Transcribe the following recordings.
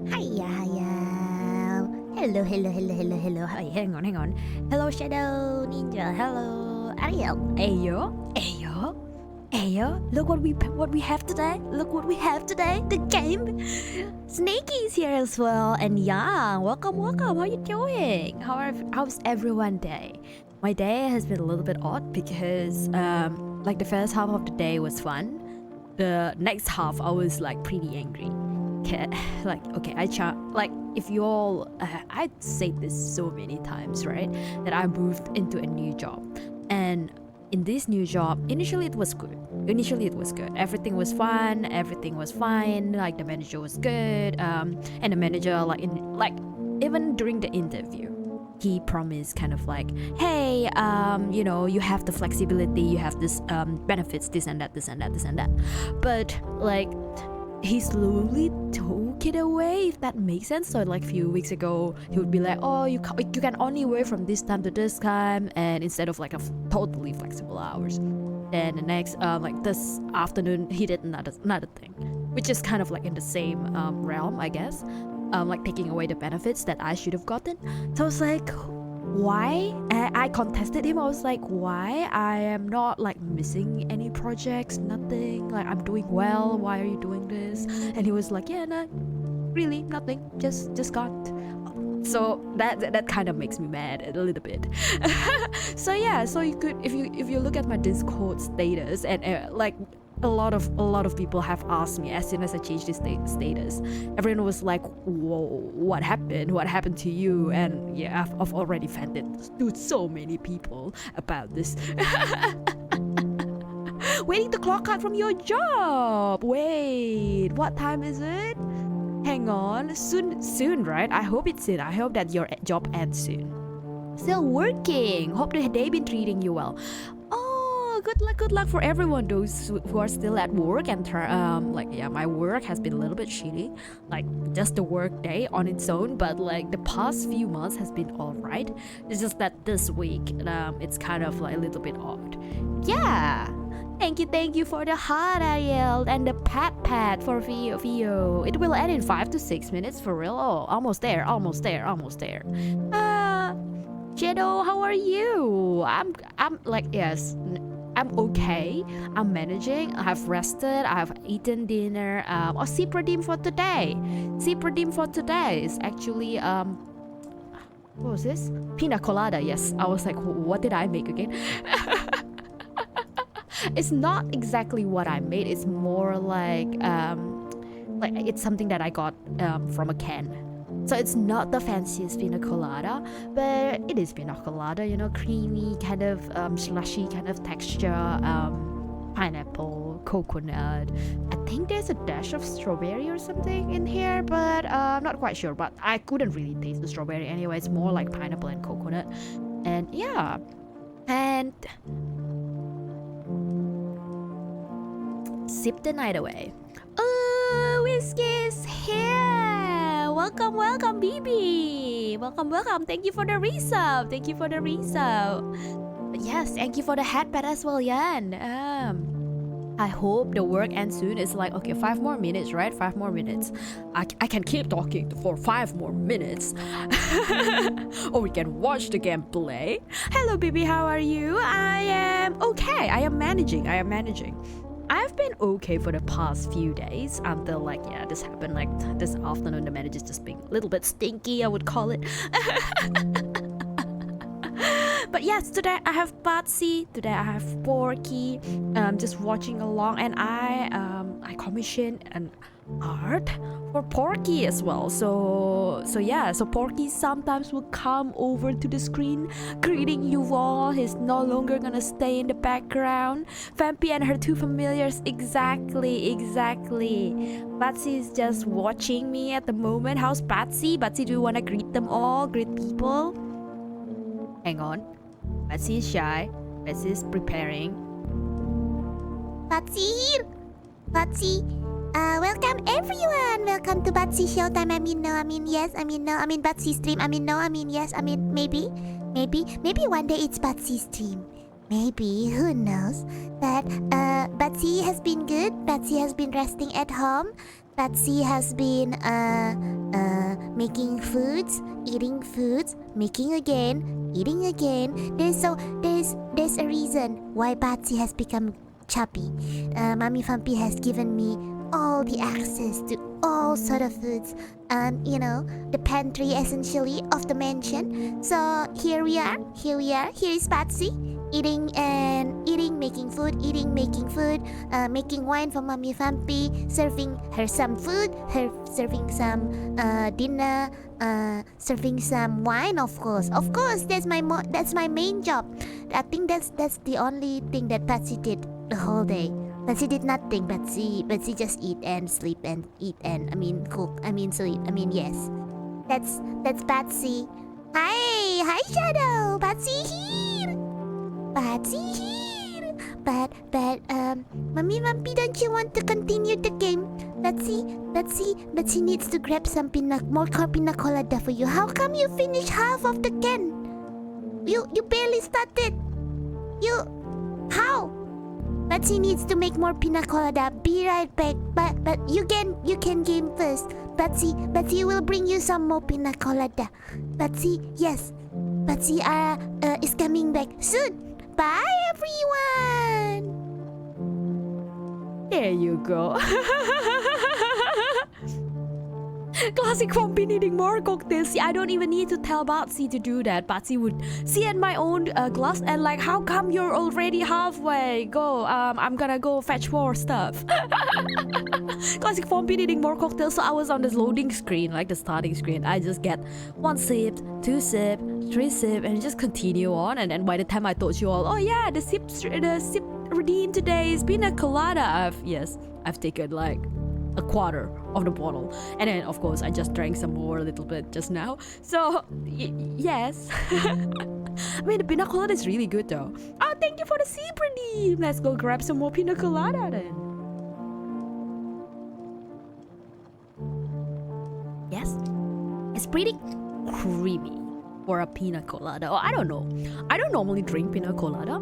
Hiya, hiya. Hello. Hey, hang on. Hello, Shadow Ninja. Hello, Ariel. Ayo. Look what we have today. Look what we have today. The game. Snakey's here as well. And yeah, welcome. How you doing? How's everyone day? My day has been a little bit odd because like the first half of the day was fun. The next half I was like pretty angry. Okay, like if you all I'd said this so many times, right, that I moved into a new job, and in this new job initially it was good. Everything was fun, everything was fine, like the manager was good, and the manager even during the interview he promised kind of like, hey, you have the flexibility, you have this benefits, this and that, but like he slowly took it away, if that makes sense. So like a few weeks ago he would be like, oh, you can only work from this time to this time, and instead of like a totally flexible hours. Then the next like this afternoon he did another thing, which is kind of like in the same realm, I guess, like taking away the benefits that I should have gotten. So I was like, why? I contested him. I was like, why? I am not like missing any projects, nothing, like I'm doing well, why are you doing this? And he was like, yeah, no, really nothing, just can't. So that kind of makes me mad a little bit. So yeah, so you could, if you look at my Discord status, and like a lot of people have asked me as soon as I changed this status. Everyone was like, whoa, what happened to you? And yeah, I've already vented to so many people about this. Waiting to clock out from your job. Wait, what time is it? Hang on, soon, right? I hope it's soon. I hope that your job ends soon. Still working. Hope the day been treating you well. Oh, good luck for everyone, those who are still at work. And like, yeah, my work has been a little bit shitty, like just the work day on its own, but like the past few months has been all right. It's just that this week it's kind of like a little bit odd. Yeah, thank you for the heart, Ariel, and the pat for Vio. It will end in 5 to 6 minutes, for real. Oh, almost there. Shadow, how are you? I'm like, yes, I'm okay. I'm managing. I have rested. I have eaten dinner. Sip redeem for today. Is actually what was this? Pina colada. Yes, I was like, what did I make again? It's not exactly what I made. It's more like it's something that I got from a can. So it's not the fanciest pina colada, but it is pina colada, creamy, kind of slushy kind of texture, pineapple, coconut. I think there's a dash of strawberry or something in here, but not quite sure. But I couldn't really taste the strawberry anyway. It's more like pineapple and coconut. And yeah, and sip the night away. Oh, Whiskey's here! Welcome, BB! Welcome. Thank you for the resub. But yes, thank you for the headband as well, Yan. I hope the work ends soon. It's like, okay, 5 more minutes, right? 5 more minutes. I can keep talking for 5 more minutes. Or we can watch the gameplay. Hello, BB, how are you? I am okay. I am managing. I've been okay for the past few days until like, yeah, this happened like this afternoon. The manager's just being a little bit stinky, I would call it. But yes, today I have Patsy, today I have Porky, just watching along, and I commissioned an art for Porky as well. So yeah, so Porky sometimes will come over to the screen greeting you all. He's no longer gonna stay in the background. Vampi and her 2 familiars, exactly. Patsy is just watching me at the moment. How's Patsy? Patsy, do you wanna greet them all? Greet people? Hang on. Patsy is shy. Patsy is preparing. Batsy here! Batsy! Welcome everyone! Welcome to Batsy Showtime. Batsy stream. Maybe one day it's Batsy stream. Maybe, who knows? But Batsy has been good. Batsy has been resting at home. Batsy has been making foods, eating foods, making again, eating again. There's a reason why Batsy has become chubby. Mommy Fampi has given me all the access to all sort of foods. You know, the pantry essentially of the mansion. So here we are. Here is Batsy. Eating, making food, making wine for Mommy Fampi, serving her some food, serving some dinner, serving some wine, of course. Of course, that's my main job. I think that's the only thing that Patsy did the whole day. Patsy did nothing. Patsy just eat and sleep and eat and cook. Sleep. Yes. That's Patsy. Hi Shadow. Patsy here. But Mommy Vampy, don't you want to continue the game? Betsy needs to grab some more pina colada for you. How come you finish half of the can? You barely started. How? Betsy needs to make more pina colada. Be right back. But you can game first. Betsy will bring you some more pina colada. Betsy, yes. Betsy is coming back soon. Bye, everyone! There you go. Classic Vampy needing more cocktails. See, I don't even need to tell Batsy to do that. Batsy would see at my own glass and like, how come you're already halfway? Go, I'm gonna go fetch more stuff. Classic Vampy needing more cocktails. So I was on this loading screen, like the starting screen. I just get 1 sip, 2 sip, 3 sip, and just continue on. And then by the time I told you all, oh yeah, the sip redeemed today is pina colada. I've taken like a quarter of the bottle, and then of course I just drank some more a little bit just now. So yes. The pina colada is really good though. Oh, thank you for the sip redeem. Let's go grab some more pina colada then. Yes, it's pretty creamy for a pina colada. Oh, I don't know. I don't normally drink pina colada.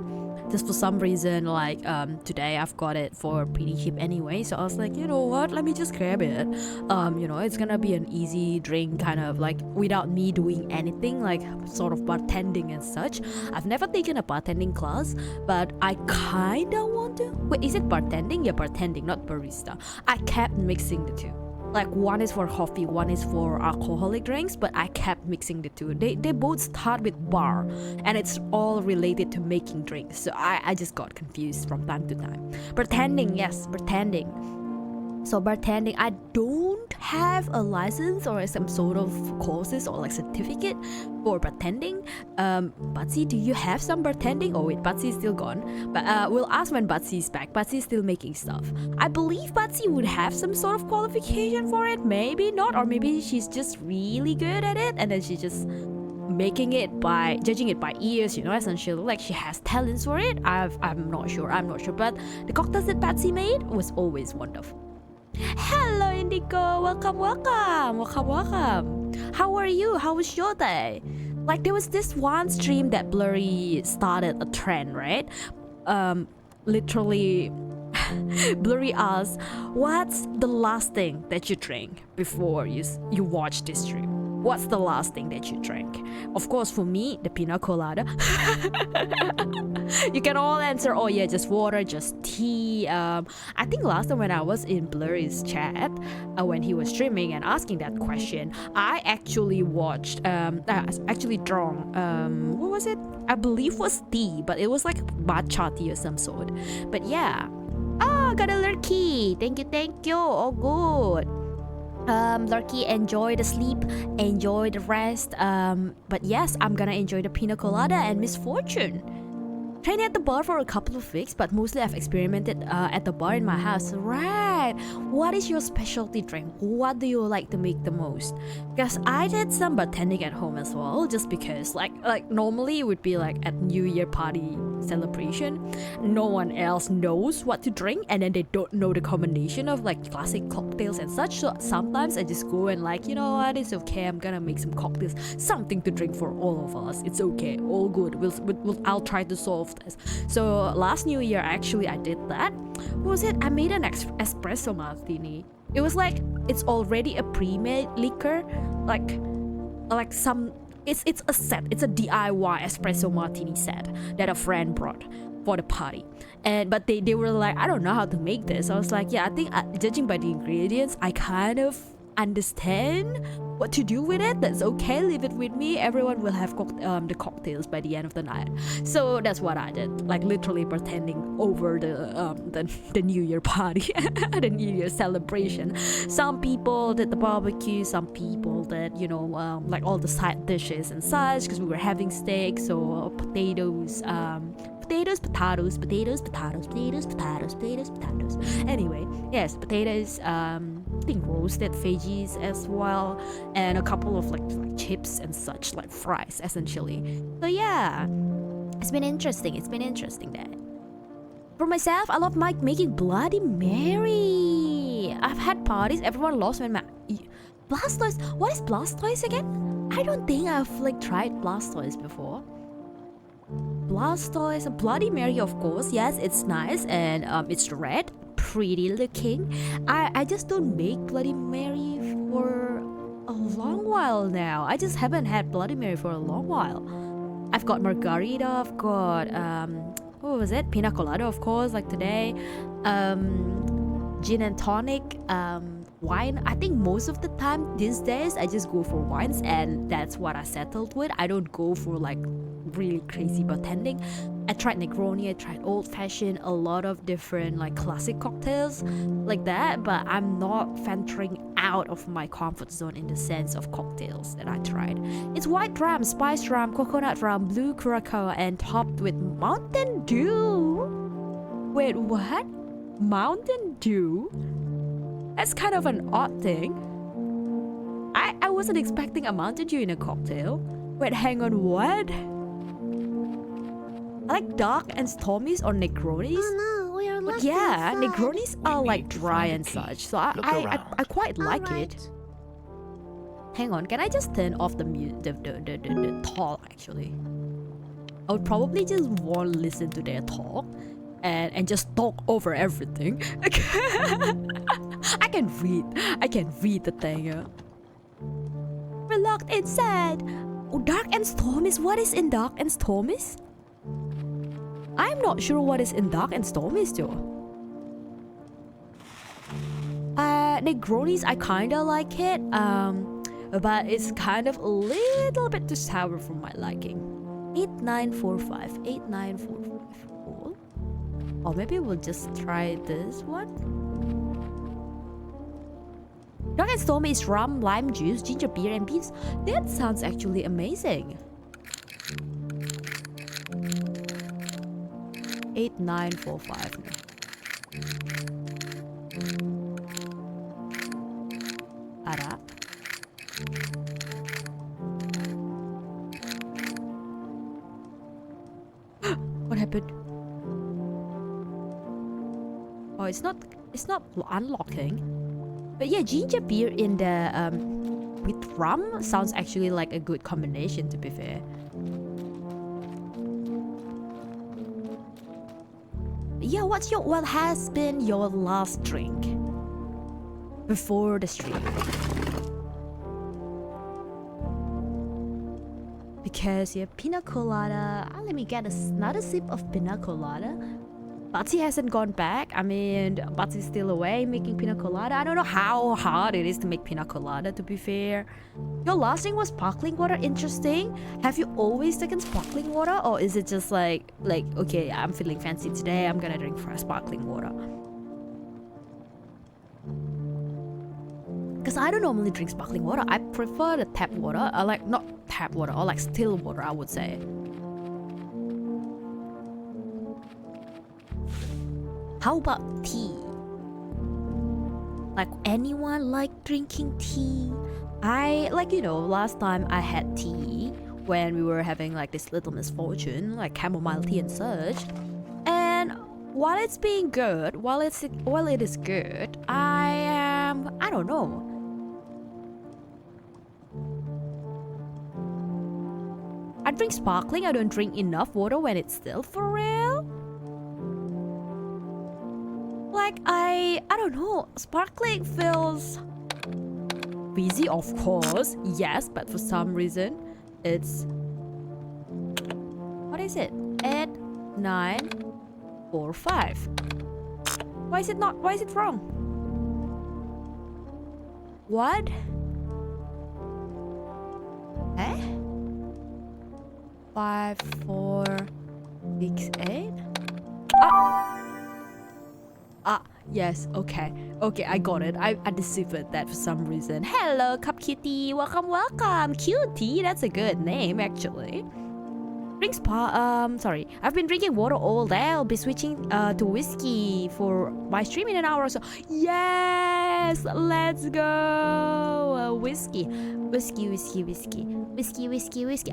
Just for some reason, like today I've got it for pretty cheap anyway. So I was like, you know what? Let me just grab it. It's gonna be an easy drink, kind of like without me doing anything, like sort of bartending and such. I've never taken a bartending class, but I kinda want to. Wait, is it bartending? Yeah, bartending, not barista. I kept mixing the two. Like one is for coffee, one is for alcoholic drinks, but I kept mixing the two. They both start with bar, and it's all related to making drinks. So I just got confused from time to time. Bartending, yes, bartending. So bartending, I don't have a license or some sort of courses or like certificate for bartending. Batsy, do you have some bartending? Oh wait, Batsy is still gone. But we'll ask when Batsy is back. Batsy is still making stuff. I believe Batsy would have some sort of qualification for it. Maybe not, or maybe she's just really good at it, and then she's just judging it by ears, essentially, like she has talents for it. I'm not sure, but the cocktails that Batsy made was always wonderful. Hello Indigo, welcome. How are you? How was your day? Like there was this one stream that Blurry started a trend, right? Literally Blurry asked, what's the last thing that you drank before you watch this stream? What's the last thing that you drank? Of course, for me, the pina colada. You can all answer, oh yeah, just water, just tea. I think last time when I was in Blurry's chat, when he was streaming and asking that question, I actually drank, what was it? I believe was tea, but it was like matcha tea or some sort. But yeah. Oh, got a lurky. Thank you. Oh, good. Lurky, enjoy the sleep, enjoy the rest. But yes, I'm gonna enjoy the pina colada and Misfortune. Trained at the bar for a couple of weeks, but mostly I've experimented at the bar in my house. Right. What is your specialty drink? What do you like to make the most? Because I did some bartending at home as well, just because like normally it would be like at New Year party celebration, no one else knows what to drink, and then they don't know the combination of like classic cocktails and such. So sometimes I just go and like, you know what, it's okay, I'm gonna make some cocktails, something to drink for all of us. It's okay, all good. I'll try to solve of this. So last New Year, actually, I did that. What was it? I made an espresso martini. It was like it's already a pre-made liquor, like some. It's a set. It's a DIY espresso martini set that a friend brought for the party. But they were like, I don't know how to make this. I was like, yeah, I think judging by the ingredients, I kind of understand what to do with it. That's okay, leave it with me. Everyone will have the cocktails by the end of the night. So that's what I did, like literally pretending over the New Year party, the New Year celebration. Some people did the barbecue, some people did, you know, like all the side dishes and such, because we were having steak, so potatoes, potatoes. Anyway, yes, potatoes, I think roasted veggies as well, and a couple of like chips and such, like fries essentially. So yeah, it's been interesting that. For myself, I love making Bloody Mary. I've had parties, everyone loves when Blastoise. What is Blastoise again? I don't think I've like tried Blastoise before. Blastoise, a Bloody Mary, of course. Yes, it's nice, and it's red, pretty looking. I just don't make Bloody Mary for a long while now. I just haven't had Bloody Mary for a long while. I've got margarita, I've got what was it? Pina colada, of course, like today. Gin and tonic, wine. I think most of the time these days I just go for wines, and that's what I settled with. I don't go for like really crazy bartending. I tried Negroni, I tried old fashioned, a lot of different like classic cocktails like that, but I'm not venturing out of my comfort zone in the sense of cocktails that I tried. It's white rum, spiced rum, coconut rum, blue curacao, and topped with Mountain Dew. Wait, what? Mountain Dew? That's kind of an odd thing. I wasn't expecting a Mountain Dew in a cocktail. Wait, hang on, what? I like dark and stormies or Negronis. Oh no, we are But left yeah, inside. Negronis are like dry and such, so I quite like it. Hang on, can I just turn off the talk actually? I would probably just want to listen to their talk and just talk over everything. I can read the thing. We're locked inside. Oh, dark and stormies. What is in dark and stormies? I'm not sure what is in dark and stormies though. Negronis, I kinda like it. But it's kind of a little bit too sour for my liking. 8945. Cool. Or maybe we'll just try this one. Dark and stormy is rum, lime juice, ginger beer, and beets. That sounds actually amazing. 8945. Ara. What happened? Oh, it's not unlocking. But yeah, ginger beer in the with rum sounds actually like a good combination, to be fair. Yeah, what has been your last drink before the stream? Because yeah, pina colada. Let me get another sip of pina colada. Batsy hasn't gone back. I mean, Batsy's still away making pina colada. I don't know how hard it is to make pina colada, to be fair. Your last thing was sparkling water. Interesting. Have you always taken sparkling water, or is it just like okay, I'm feeling fancy today, I'm gonna drink fresh sparkling water? Because I don't normally drink sparkling water. I prefer the tap water. I like not tap water, or like still water, I would say. How about tea? Like, anyone like drinking tea? I like, last time I had tea when we were having like this little misfortune, like chamomile tea and such. And while it's being good, while it is good, I don't know. I drink sparkling. I don't drink enough water when it's still, for real. Like I don't know. Sparkling feels fizzy, of course. Yes, but for some reason, it's what is it? 8, 9, 4, 5. Why is it not? Why is it wrong? What? Eh? 5, 4, 6, 8. Yes, okay, I got it. I deciphered that for some reason. Hello, Cup Kitty, welcome, Cutie. That's a good name, actually. Sorry, I've been drinking water all day. I'll be switching to whiskey for my stream in an hour or so. Yes, let's go. Whiskey.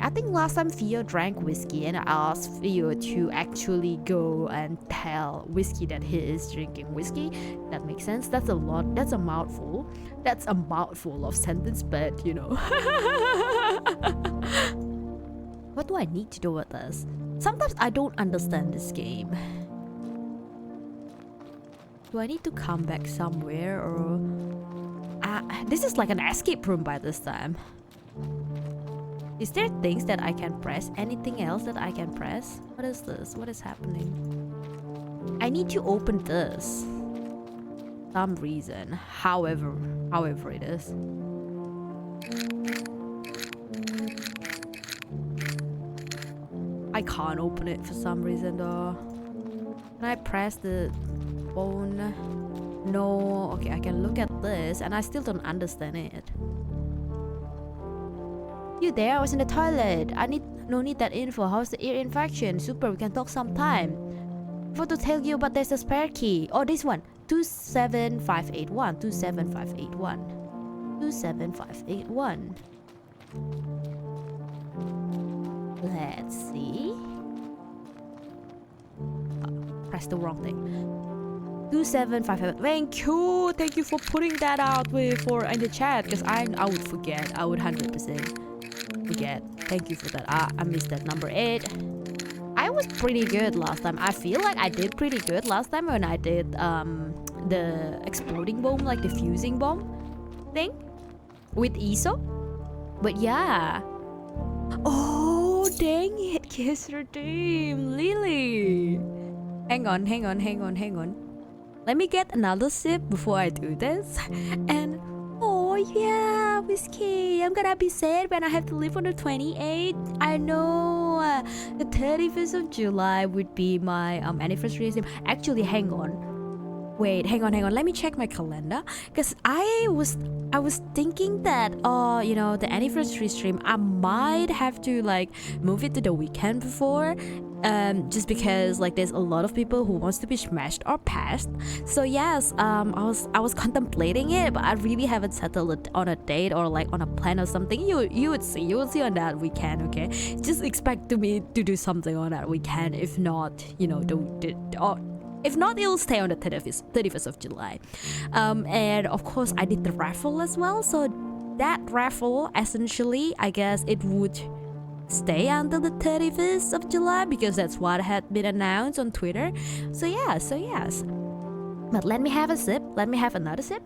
I think last time Theo drank whiskey and I asked Theo to actually go and tell whiskey that he is drinking whiskey. That makes sense. That's a lot. That's a mouthful. That's a mouthful of sentence, but you know. What do I need to do with this? Sometimes I don't understand this game. Do I need to come back somewhere or... this is like an escape room by this time. Is there things that I can press? Anything else that I can press? What is this? What is happening? I need to open this. Some reason. However it is. I can't open it for some reason though. Can I press the phone? No. Okay, I can look at this and I still don't understand it. You there? I was in the toilet. No need that info. How's the ear infection? Super, we can talk sometime. For to tell you, but there's a spare key. Oh, this one. 27581. 27581. 27581. Let's see. Press the wrong thing. 2758. Thank you for putting that out for in the chat because I would forget. I would 100% forget. Thank you for that. I missed that number 8. I was pretty good last time. I feel like I did pretty good last time when I did the exploding bomb, like the fusing bomb thing with ISO. But yeah. Oh, dang it. Kiss redeem. Lily. Hang on. Let me get another sip before I do this. And oh yeah, whiskey. I'm gonna be sad when I have to leave on the 28th. I know. The 31st of July would be my anniversary stream. Actually, hang on. Wait, hang on. Let me check my calendar. Because I was thinking that, you know, the anniversary stream, I might have to like move it to the weekend before. Just because like there's a lot of people who wants to be smashed or passed. So yes, I was contemplating it, but I really haven't settled on a date or like on a plan or something. You would see on that weekend, okay? Just expect me to do something on that weekend. If not, you know, if not, it'll stay on the 31st of July. And of course, I did the raffle as well. So that raffle, essentially, I guess it would stay until the 31st of July because that's what had been announced on Twitter. So yeah, yes. But let me have a sip. Let me have another sip.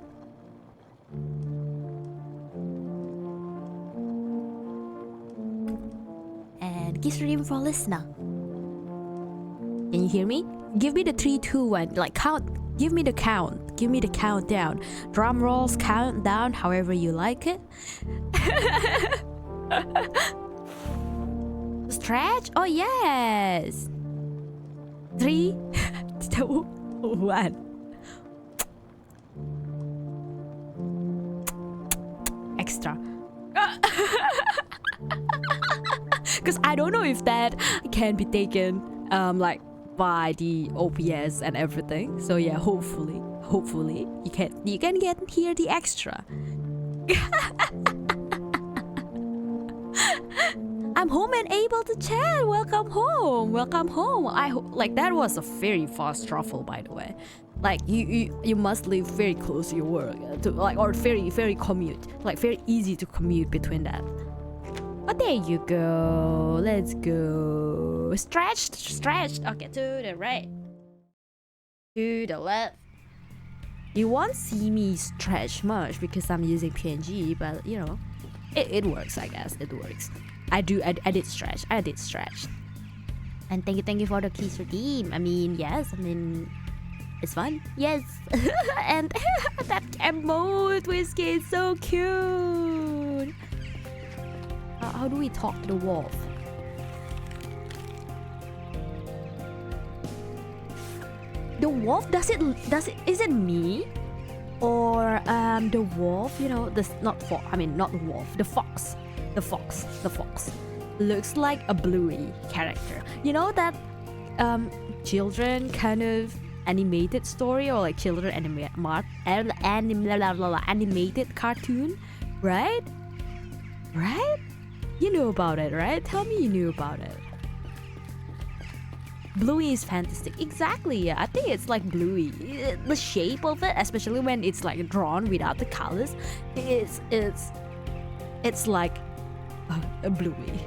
And kiss redeem for listener. Can you hear me? Give me the 3, 2, 1. Like count. Give me the count. Give me the countdown. Drum rolls, countdown, however you like it. Stretch? Oh yes. 3, 2, 1. Extra. Because I don't know if that can be taken like by the OPS and everything. So yeah, hopefully you can get here the extra. I'm home and able to chat. Welcome home. I like that was a very fast truffle, by the way. Like you must live very close to your work to like or very commute, like very easy to commute between that. Oh, there you go. Let's go. Stretched. Okay, to the right. To the left. You won't see me stretch much because I'm using PNG, but you know, it works, I guess. It works. I did stretch. And thank you for the keys redeem. I mean, yes, it's fun. Yes. And that emote whiskey is so cute. How do we talk to the wolf? The wolf, is it me? Or the wolf, you know, not the wolf, the fox. The fox looks like a Bluey character. You know that children kind of animated story, or like children animated cartoon, right? You know about it, right? Tell me you knew about it. Bluey is fantastic. Exactly, yeah. I think it's like Bluey. The shape of it, especially when it's like drawn without the colors, it's like a Bluey.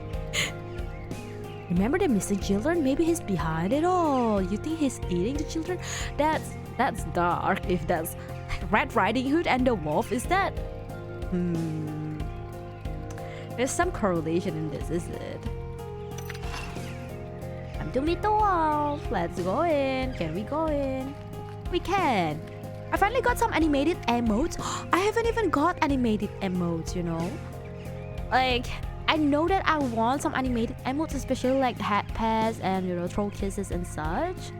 Remember the missing children? Maybe he's behind it all. You think he's eating the children? That's dark. If that's Red Riding Hood and the wolf, is that? There's some correlation in this, is it? Time to meet the wolf. Let's go in. Can we go in? We can. I finally got some animated emotes. I haven't even got animated emotes, you know? Like, I know that I want some animated emotes, especially like hat pats and, you know, troll kisses and such.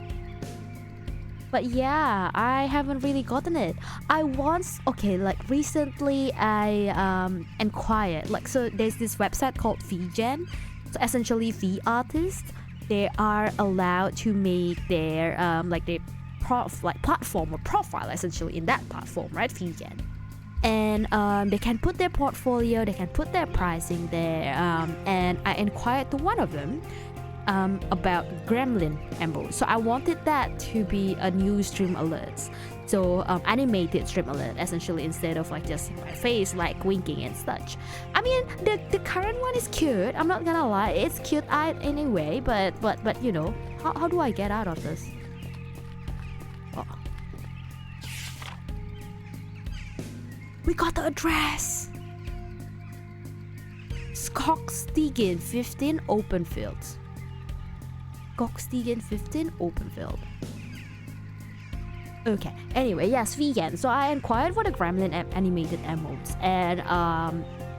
But yeah, I haven't really gotten it. Recently I inquired, like, so there's this website called VGen. So essentially V artists, they are allowed to make their platform or profile essentially in that platform, right? VGen. And they can put their portfolio, they can put their pricing there, and I inquired to one of them about Gremlin emote. So I wanted that to be a new stream alerts, so animated stream alert essentially, instead of like just my face like winking and such. I mean, the current one is cute, I'm not gonna lie, it's cute anyway, but you know, how do I get out of this? We got the address. Skogstigen 15 open fields. Skogstigen 15 open field. Okay, anyway, yes, vegan. So I inquired for the Gremlin animated emotes, and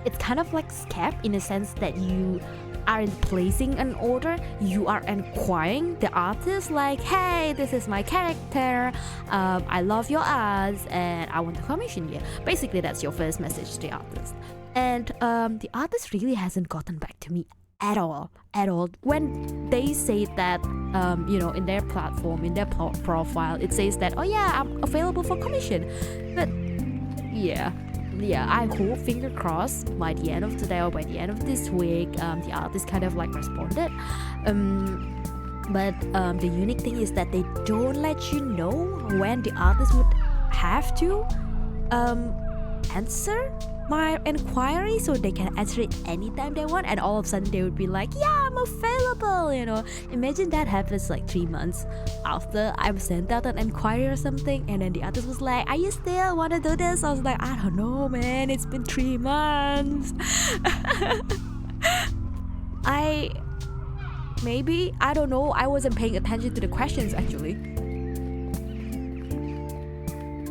it's kind of like Scap in a sense that you aren't placing an order, you are inquiring the artist like, hey, this is my character, I love your ads and I want to commission you. Basically, that's your first message to the artist. And the artist really hasn't gotten back to me at all. When they say that, you know, in their platform, in their profile, it says that, oh yeah, I'm available for commission. But yeah, I hope, finger crossed, by the end of today or by the end of this week, the artist kind of like responded. But the unique thing is that they don't let you know when the artist would have to answer my inquiry, so they can answer it anytime they want, and all of a sudden they would be like, yeah, I'm available, you know. Imagine that happens like 3 months after I've sent out an inquiry or something, and then the artist was like, are you still want to do this? I was like, I don't know, man, it's been 3 months. I don't know, I wasn't paying attention to the questions actually.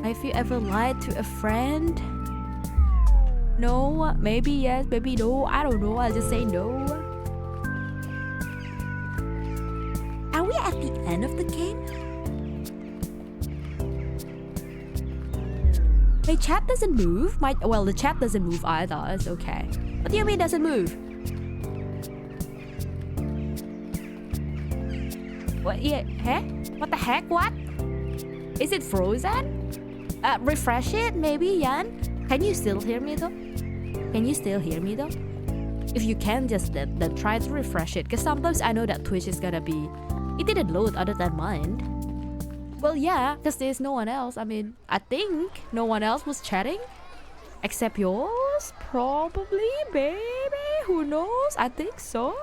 Have you ever lied to a friend? No, maybe yes, maybe no, I don't know, I'll just say no. Are we at the end of the game? My chat doesn't move? The chat doesn't move either, it's okay. What do you mean doesn't move? What, yeah, huh? What the heck, what? Is it frozen? Refresh it, maybe, Yan? Can you still hear me though? If you can, just then try to refresh it, because sometimes I know that Twitch is gonna be, it didn't load other than mine. Well, yeah, because there's no one else. I mean, I think no one else was chatting except yours, probably, baby. Who knows? I think so.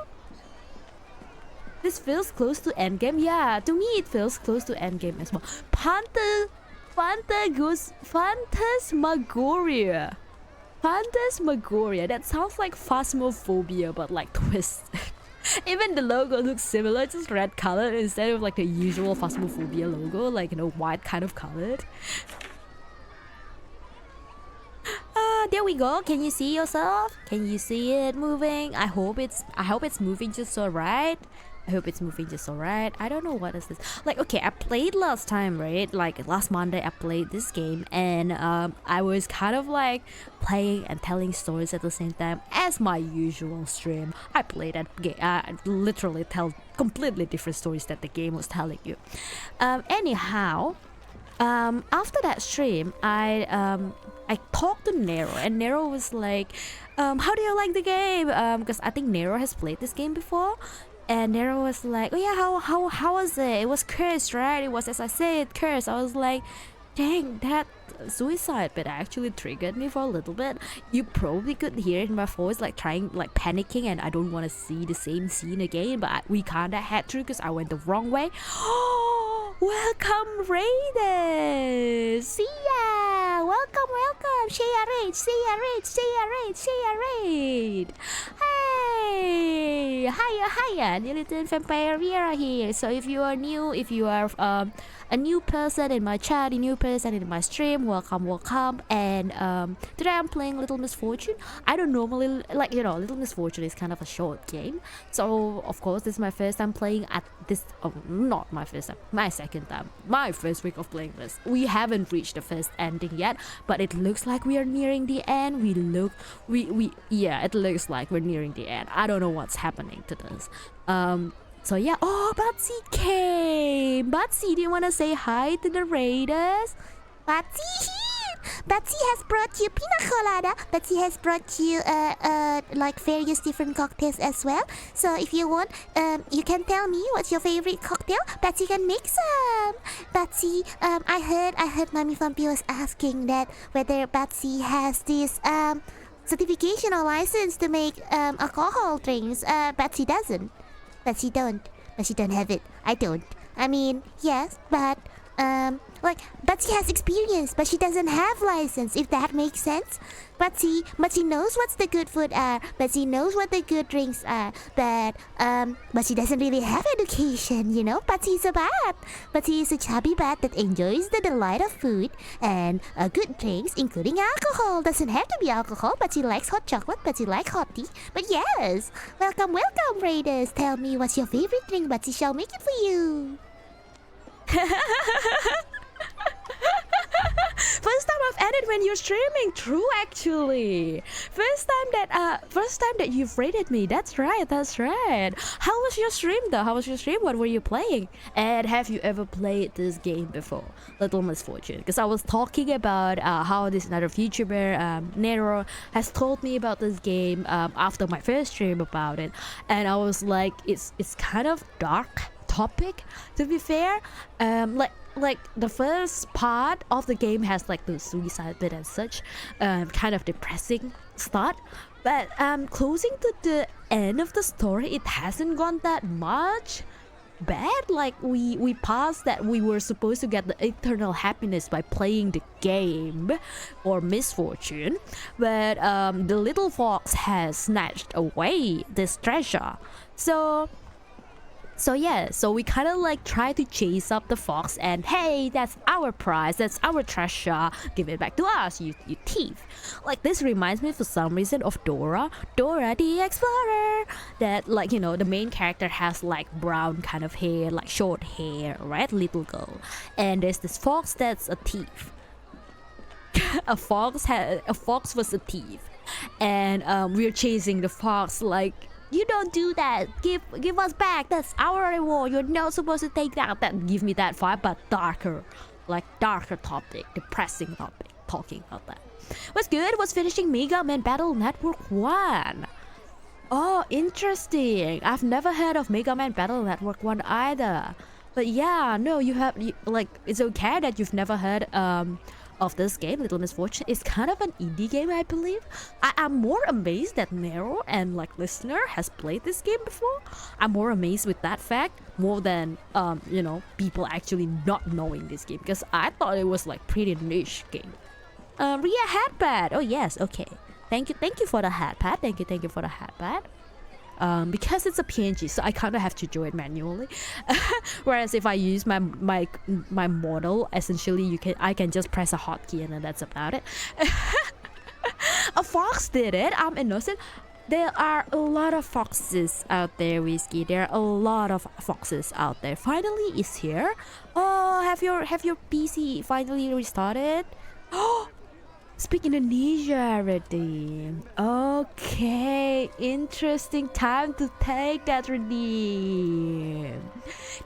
This feels close to endgame. Yeah, to me it feels close to endgame as well. Phantasmagoria. Phantasmagoria. That sounds like phasmophobia, but like twisted. Even the logo looks similar, just red colored instead of like the usual phasmophobia logo, like white kind of colored. There we go. Can you see yourself? Can you see it moving? I hope it's moving just alright. I hope it's moving just alright. I don't know what is this. Like, okay, I played last time, right? Like last Monday I played this game, and I was kind of like playing and telling stories at the same time as my usual stream. I played that game. Literally tell completely different stories that the game was telling you. Anyhow, after that stream, I talked to Nero, and Nero was like, how do you like the game? Because I think Nero has played this game before. And Nero was like, oh yeah, how was it? It was cursed, right? It was, as I said, cursed. I was like, dang, that suicide bit actually triggered me for a little bit. You probably could hear it in my voice, like panicking, and I don't want to see the same scene again, but we kinda had to because I went the wrong way. Welcome, Raiders! See ya! Welcome! Share raid! Hey! Hiya! New little vampire Riera here. So if you are new, if you are a new person in my chat, a new person in my stream, welcome. And today I'm playing Little Misfortune. I don't normally like, Little Misfortune is kind of a short game, so of course this is my first time playing at this. Not my first time, my second time, my first week of playing this. We haven't reached the first ending yet, but it looks like we are nearing the end. Yeah, it looks like we're nearing the end. I don't know what's happening to this. So yeah, Batsy came. Batsy, do you want to say hi to the Raiders? Batsy here. Batsy has brought you pina colada. Batsy has brought you like various different cocktails as well. So if you want, you can tell me what's your favorite cocktail. Batsy can make some. Batsy, I heard Mommy Vampi was asking that whether Batsy has this certification or license to make alcohol drinks. Batsy doesn't. Batsy don't have it. I don't. I mean, yes, but like Batsy has experience, but she doesn't have license, if that makes sense. Batsy knows what's the good food are. Batsy knows what the good drinks are, but she doesn't really have education, Batsy's a bat. Batsy is a chubby bat that enjoys the delight of food and good drinks, including alcohol. Doesn't have to be alcohol, but she likes hot chocolate, but she likes hot tea. But yes, welcome, Raiders. Tell me what's your favorite drink, Batsy shall make it for you. First time I've added when you're streaming. True, actually. First time that you've rated me. That's right. How was your stream though? What were you playing? And have you ever played this game before, Little Misfortune? Because I was talking about how this another YouTuber, Nero, has told me about this game after my first stream about it, and I was like, it's kind of dark topic, to be fair. Like the first part of the game has like the suicide bit and such, kind of depressing start, but closing to the end of the story, it hasn't gone that much bad. Like we passed that we were supposed to get the eternal happiness by playing the game or Misfortune, but the little fox has snatched away this treasure. So yeah, so we kind of like try to chase up the fox, and hey, that's our prize, that's our treasure, give it back to us, you thief. Like this reminds me for some reason of Dora the Explorer, that like, the main character has like brown kind of hair, like short hair, right, little girl, and there's this fox that's a thief. a fox was a thief, and we're chasing the fox like, you don't do that, give us back, that's our reward, you're not supposed to take that. Give me that vibe, but darker topic, depressing topic, talking about that. What's good? Was finishing Mega Man Battle Network 1. Oh, interesting. I've never heard of Mega Man Battle Network 1 either. But yeah, no, like, it's okay that you've never heard of this game, Little Misfortune, is kind of an indie game, I believe. I am more amazed that Nero and like listener has played this game before. I'm more amazed with that fact more than people actually not knowing this game, because I thought it was like pretty niche game. Riera hatpad. Oh yes, okay. Thank you for the hatpad. Thank you for the hatpad. Because it's a PNG, so I kind of have to do it manually. Whereas if I use my model, essentially I can just press a hotkey and then that's about it. A fox did it. I'm innocent. There are a lot of foxes out there, Whiskey. There are a lot of foxes out there. Finally, it's here. Oh, have your PC finally restarted? Oh. Speak Indonesia already. Okay, interesting time to take that redeem.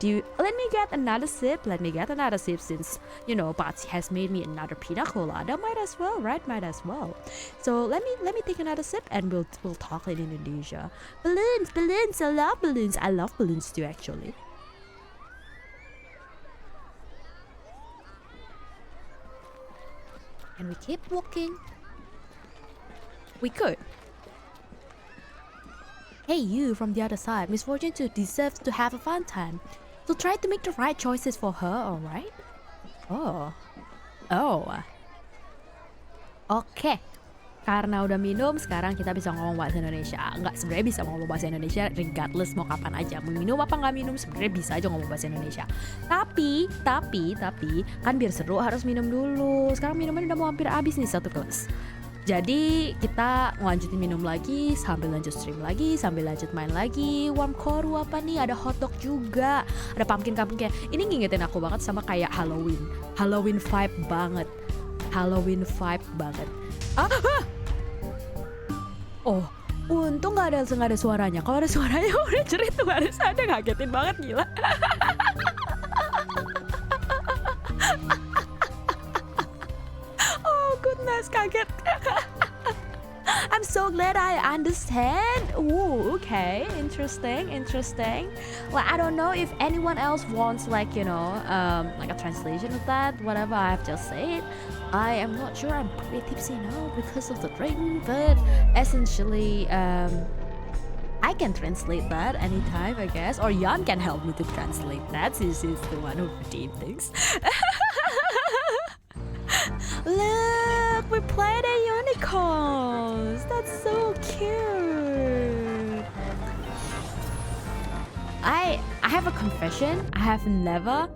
Let me get another sip. Since Batsy has made me another pina colada. Might as well, right? Might as well. So let me take another sip and we'll talk in Indonesia. Balloons. I love balloons. I love balloons too, actually. And we keep walking. We could. Hey, you from the other side. Misfortune too deserves to have a fun time. So try to make the right choices for her, alright? Oh. Oke. Karena udah minum, sekarang kita bisa ngomong bahasa Indonesia. Enggak, sebenarnya bisa ngomong bahasa Indonesia regardless mau kapan aja. Mau minum apa nggak minum, sebenarnya bisa aja ngomong bahasa Indonesia. Tapi, kan biar seru harus minum dulu. Sekarang minumannya udah mau hampir habis nih satu gelas. Jadi kita lanjutin minum lagi, sambil lanjut stream lagi, sambil lanjut main lagi. Warm koru apa nih? Ada hotdog juga, ada pumpkin kayak. Ini ngingetin aku banget sama kayak Halloween vibe banget. Oh, untung nggak ada suaranya. Kalau ada suaranya udah cerit tuh, harus ada, ngagetin banget, gila. Oh goodness, kaget. I'm so glad I understand. Ooh, okay, interesting. Well, I don't know if anyone else wants like a translation of that, whatever I have just said. I am not sure. I'm pretty tipsy now because of the drink, but essentially, I can translate that anytime, I guess, or Jan can help me to translate that since he's the one who redeemed things. Look, we played a unicorns. That's so cute. I have a confession. I have never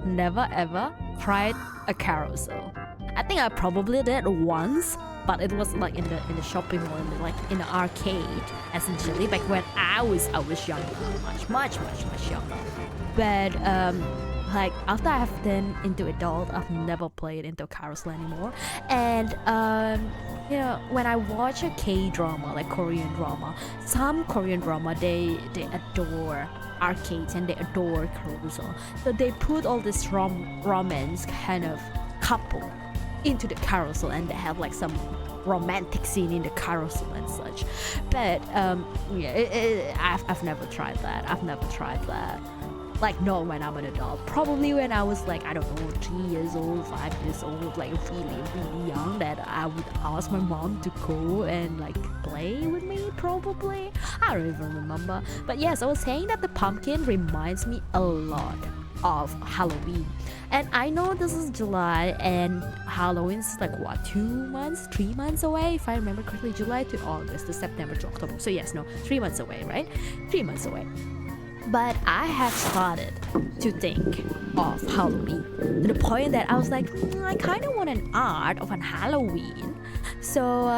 ever tried a carousel. I think I probably did once, but it was like in the shopping mall, like in the arcade, essentially, back when I was younger, much younger. But like after I have been into adult, I've never played into carousel anymore. And when I watch a K-drama, like Korean drama, some Korean drama they adore arcades and they adore carousel. So they put all this romance kind of couple into the carousel, and they have like some romantic scene in the carousel and such. But I've never tried that. Like not when I'm an adult. Probably when I was like, I don't know, 3 years old, 5 years old, like really young, that I would ask my mom to go and like play with me, probably. I don't even remember. But yes, I was saying that the pumpkin reminds me a lot of Halloween. And I know this is July and Halloween's like what, 3 months away, if I remember correctly. July to August to September to October. So yes, no, 3 months away, right? 3 months away. But I have started to think of Halloween to the point that I was like, I kind of want an art of an Halloween. So,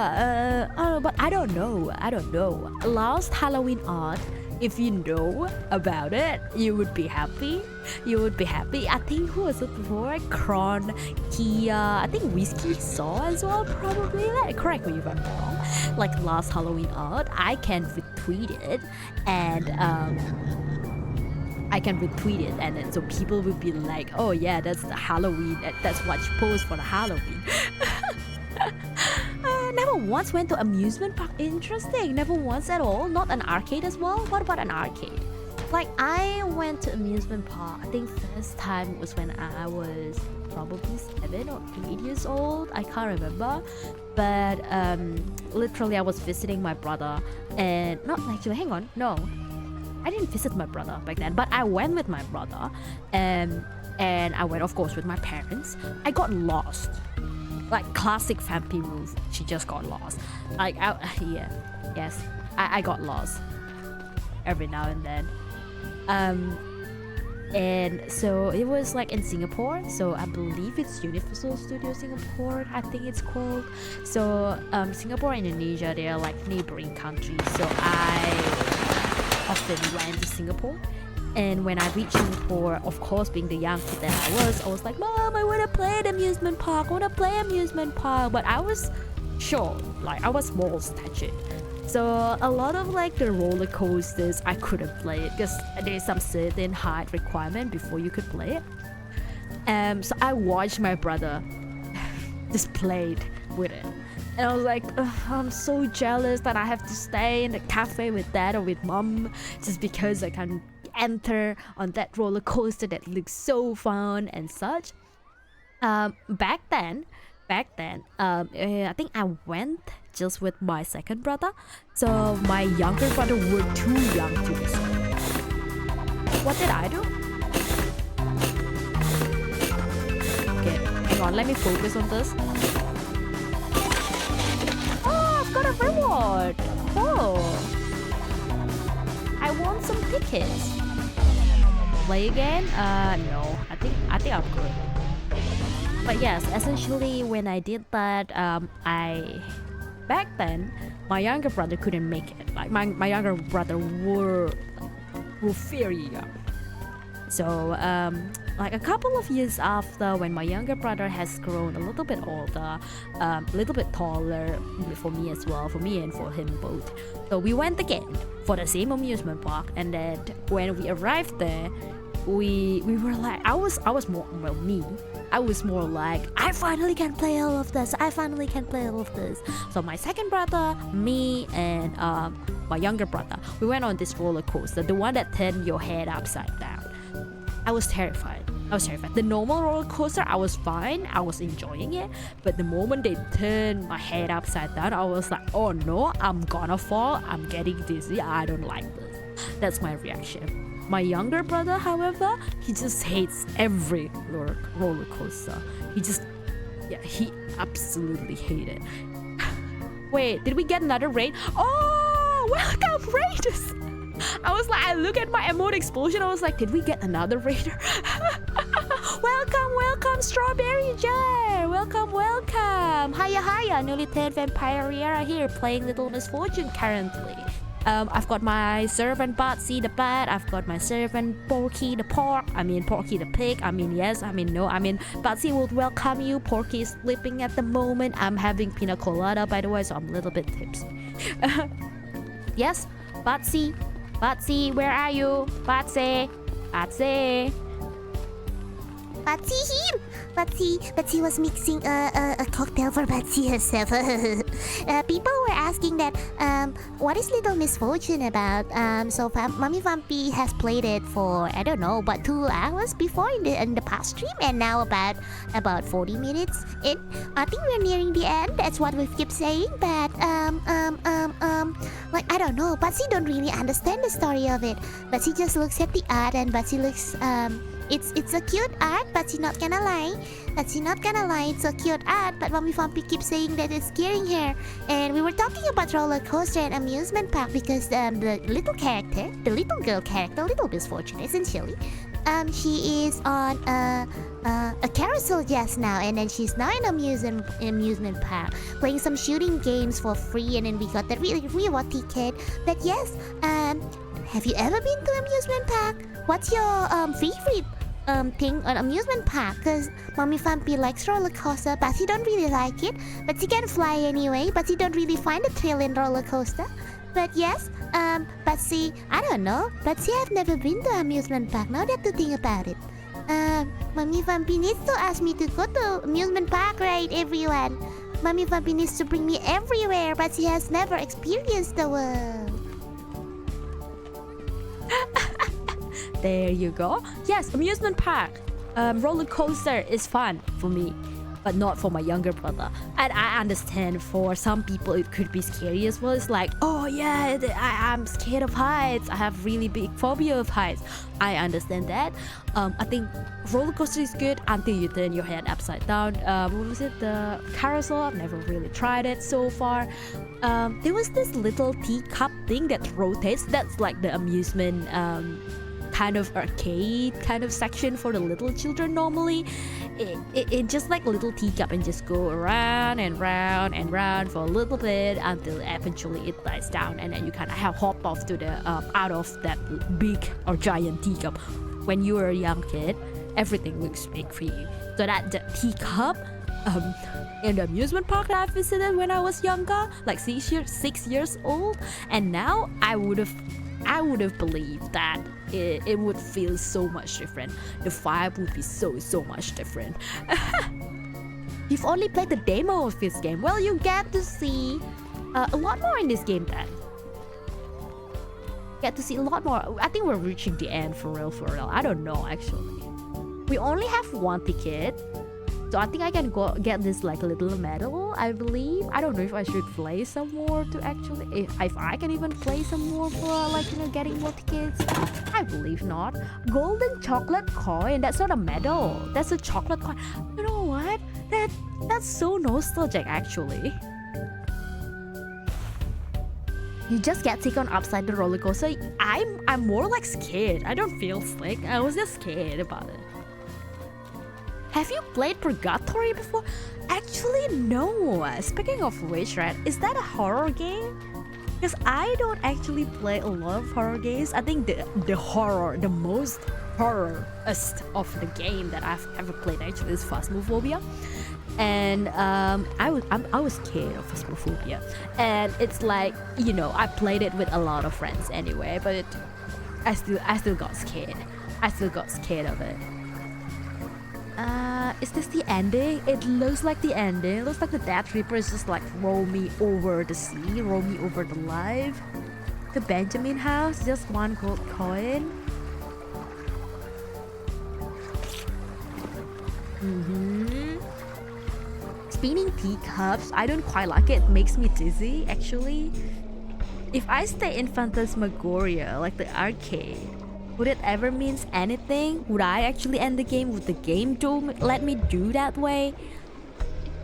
but I don't know. Last Halloween art, if you know about it, you would be happy. I think who was it before? Kron, Kia, I think Whiskey saw as well, probably. Like, correct me if I'm wrong. Like last Halloween art, I can retweet it and then so people will be like, oh yeah, that's the Halloween, that's what you post for the Halloween. Never once went to amusement park. Interesting. Never once at all. Not an arcade as well. What about an arcade? Like I went to amusement park. I think first time was when I was probably 7 or 8 years old. I can't remember, but literally I was visiting my brother, and not actually. Hang on, no, I didn't visit my brother back then, but I went with my brother, and I went, of course, with my parents. I got lost, like classic vampi move. She just got lost. Like yeah, yes, I got lost every now and then. And so it was like in Singapore, so I believe it's Universal Studio Singapore, I think it's called. So Singapore and Indonesia, they are like neighboring countries, so I often went to Singapore. And when I reached Singapore, of course, being the young kid that I was like, Mom, I want to play at amusement park, but I was short, like I was small statured. So a lot of like the roller coasters I couldn't play it because there's some certain height requirement before you could play it. So I watched my brother just played with it, and I was like, I'm so jealous that I have to stay in the cafe with dad or with mom just because I can enter on that roller coaster that looks so fun and such. Back then, I think I went just with my second brother, so my younger brother were too young to do so. What did I do? Okay, hang on, let me focus on this. Oh, I've got a reward. Oh, I won some tickets. Play again? No, I think I'm good. But yes, essentially when I did that, back then my younger brother couldn't make it. Like my younger brother were very young. So like a couple of years after, when my younger brother has grown a little bit older, a little bit taller for me as well, for me and for him both. So we went again for the same amusement park, and then when we arrived there, we were like, I was more, well, me, I was more like, I finally can play all of this. So my second brother, me, and my younger brother, we went on this roller coaster, the one that turned your head upside down. I was terrified. The normal roller coaster, I was fine. I was enjoying it. But the moment they turned my head upside down, I was like, oh no, I'm gonna fall. I'm getting dizzy. I don't like this. That's my reaction. My younger brother, however, he just hates every roller coaster. He absolutely hated it. Wait, did we get another raid? Oh, welcome raiders! I look at my emote explosion, I was like, did we get another raider? Welcome, Strawberry Jar! Welcome! Hiya, newly turned vampire Riera here, playing Little Misfortune currently. I've got my servant Batsy the bat. I've got my servant Porky the pork. Porky the pig. Yes. No. Batsy will welcome you. Porky is sleeping at the moment. I'm having pina colada, by the way, so I'm a little bit tipsy. Yes, Batsy, where are you? Batsy. Batsy was mixing a cocktail for Batsy herself. People were asking that, what is Little Misfortune about? So Mommy Vampi has played it for, I don't know, about 2 hours before in the past stream, and now about 40 minutes in. I think we're nearing the end. That's what we keep saying. But like, I don't know. Batsy don't really understand the story of it. Batsy just looks at the art, and Batsy looks It's a cute art, but she's not gonna lie. It's a cute art, but Mommy Vampi keeps saying that it's scaring her. And we were talking about roller coaster and amusement park because the little girl character, Little Misfortune, essentially, she is on a carousel just now, and then she's now in amusement park playing some shooting games for free, and then we got the reward ticket. But yes, have you ever been to amusement park? What's your favorite thing on amusement park? Cause Mommy Vampi likes roller coaster, but she don't really like it. But she can fly anyway, but she don't really find the thrill in roller coaster. But yes, but see, I don't know. But see, I've never been to amusement park. Now that to think about it, Mommy Vampi needs to ask me to go to amusement park, right, everyone? Mommy Vampi needs to bring me everywhere, but she has never experienced the world. There you go. Yes, amusement park. Roller coaster is fun for me, but not for my younger brother. And I understand for some people it could be scary as well. It's like, oh yeah, I'm scared of heights. I have really big phobia of heights. I understand that. I think roller coaster is good until you turn your head upside down. What was it? The carousel? I've never really tried it so far. There was this little teacup thing that rotates. That's like the amusement kind of arcade kind of section for the little children normally. It just like a little teacup and just go around and round and round for a little bit until eventually it dies down, and then you kind of have hop off to the out of that big or giant teacup. When you were a young kid, everything looks big for you. So that the teacup in the amusement park that I visited when I was younger, like 6 years old, and now I would have believed that it would feel so much different. The vibe would be so much different. You've only played the demo of this game. Well, you get to see a lot more in this game then. Get to see a lot more. I think we're reaching the end for real. I don't know actually. We only have one ticket. So I think I can go get this like little medal, I believe. I don't know if I should play some more to actually, if I can even play some more for like, getting more tickets. I believe not. Golden chocolate coin, that's not a medal. That's a chocolate coin. You know what? That's so nostalgic actually. You just get taken upside the roller coaster. I'm more like scared. I don't feel sick. I was just scared about it. Have you played Purgatory before? Actually, no. Speaking of which, right, is that a horror game? Because I don't actually play a lot of horror games. I think the most horrorist of the game that I've ever played actually is Phasmophobia. And I was scared of Phasmophobia. And it's like, I played it with a lot of friends anyway, but I still got scared. I still got scared of it. Is this the ending? It looks like the ending. It looks like the Death Reaper is just like roll me over the sea, roll me over the life. The Benjamin house, just one gold coin. Spinning teacups, I don't quite like it. It makes me dizzy actually. If I stay in Phantasmagoria, like the arcade, would it ever mean anything? Would I actually end the game? Would the game let me do that way?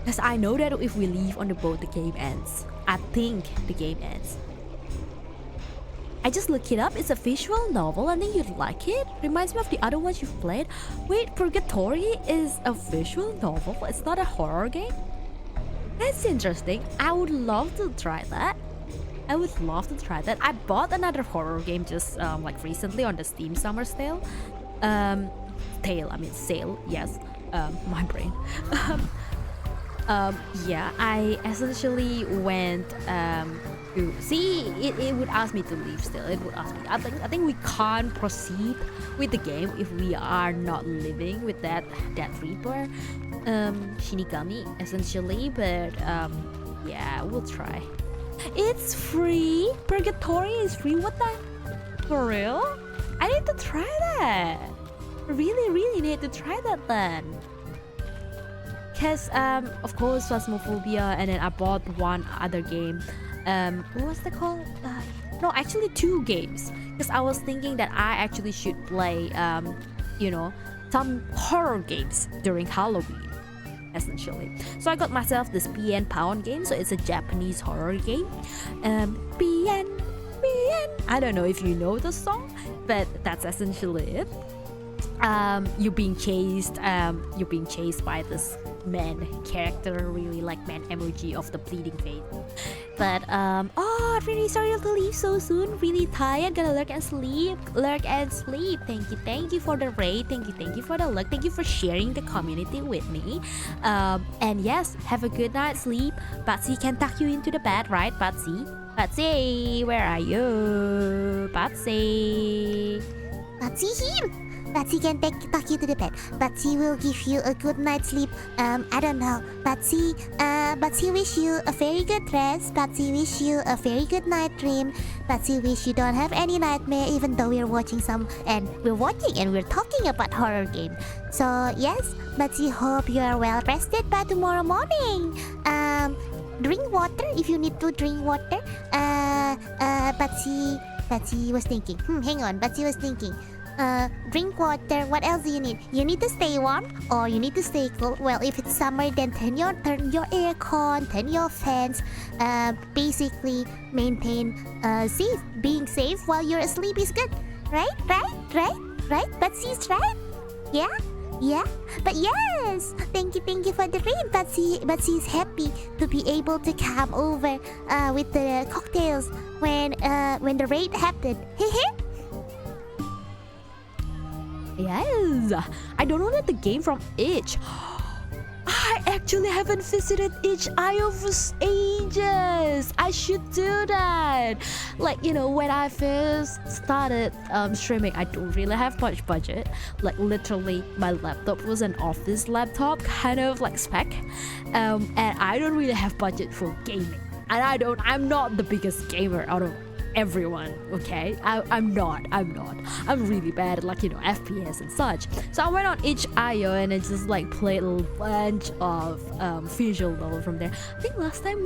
Because I know that if we leave on the boat, the game ends. I think the game ends. I just looked it up. It's a visual novel. I think you'd like it. Reminds me of the other ones you've played. Wait, Purgatory is a visual novel? It's not a horror game? That's interesting. I would love to try that. I bought another horror game just like recently on the Steam Summer Sale. Sale, yes. My brain. Yeah, I essentially went to see it would ask me to leave still. It would ask me. I think we can't proceed with the game if we are not living with that Reaper. Shinigami essentially, but yeah, we'll try. It's free. Purgatory is free. What the? For real? I need to try that. Really need to try that then. Cause of course Phasmophobia, and then I bought one other game. What was that called? No, actually 2 games. Cause I was thinking that I actually should play some horror games during Halloween. Essentially. So I got myself this PN Pound game. So it's a Japanese horror game. PN. I don't know if you know the song, but that's essentially it. You're being chased by this man character, really like man emoji of the bleeding faith. But I'm really sorry to leave so soon. Really tired. Gonna lurk and sleep. Thank you for the raid. Thank you for the luck. Thank you for sharing the community with me. And yes, have a good night sleep. Batsy can tuck you into the bed, right, Batsy? Batsy, where are you? Batsy Batsy here. Batsy can tuck you to the bed. Batsy will give you a good night's sleep. I don't know. Batsy wish you a very good rest. Batsy wish you a very good night dream. Batsy wish you don't have any nightmare even though we're watching and we're talking about horror game. So yes, Batsy hope you are well rested by tomorrow morning. Drink water if you need to drink water. Batsy was thinking. Hang on. Batsy was thinking. Drink water. What else do you need? You need to stay warm or you need to stay cool. Well, if it's summer, then turn your aircon, turn your fans. Basically, maintain safe. Being safe while you're asleep is good, right? Batsy's right. Yeah. But yes, thank you for the raid. Batsy is happy to be able to come over with the cocktails when the raid happened. Yes, I downloaded the game from itch. I actually haven't visited itch.io for ages. I should do that. Like, you know, when I first started streaming, I don't really have much budget. Like, literally, my laptop was an office laptop, kind of like spec. And I don't really have budget for gaming. And I'm not the biggest gamer out of everyone, okay? I'm not. I'm really bad at, like, you know, FPS and such. So I went on itch.io and I just like played a bunch of visual novel from there. I think last time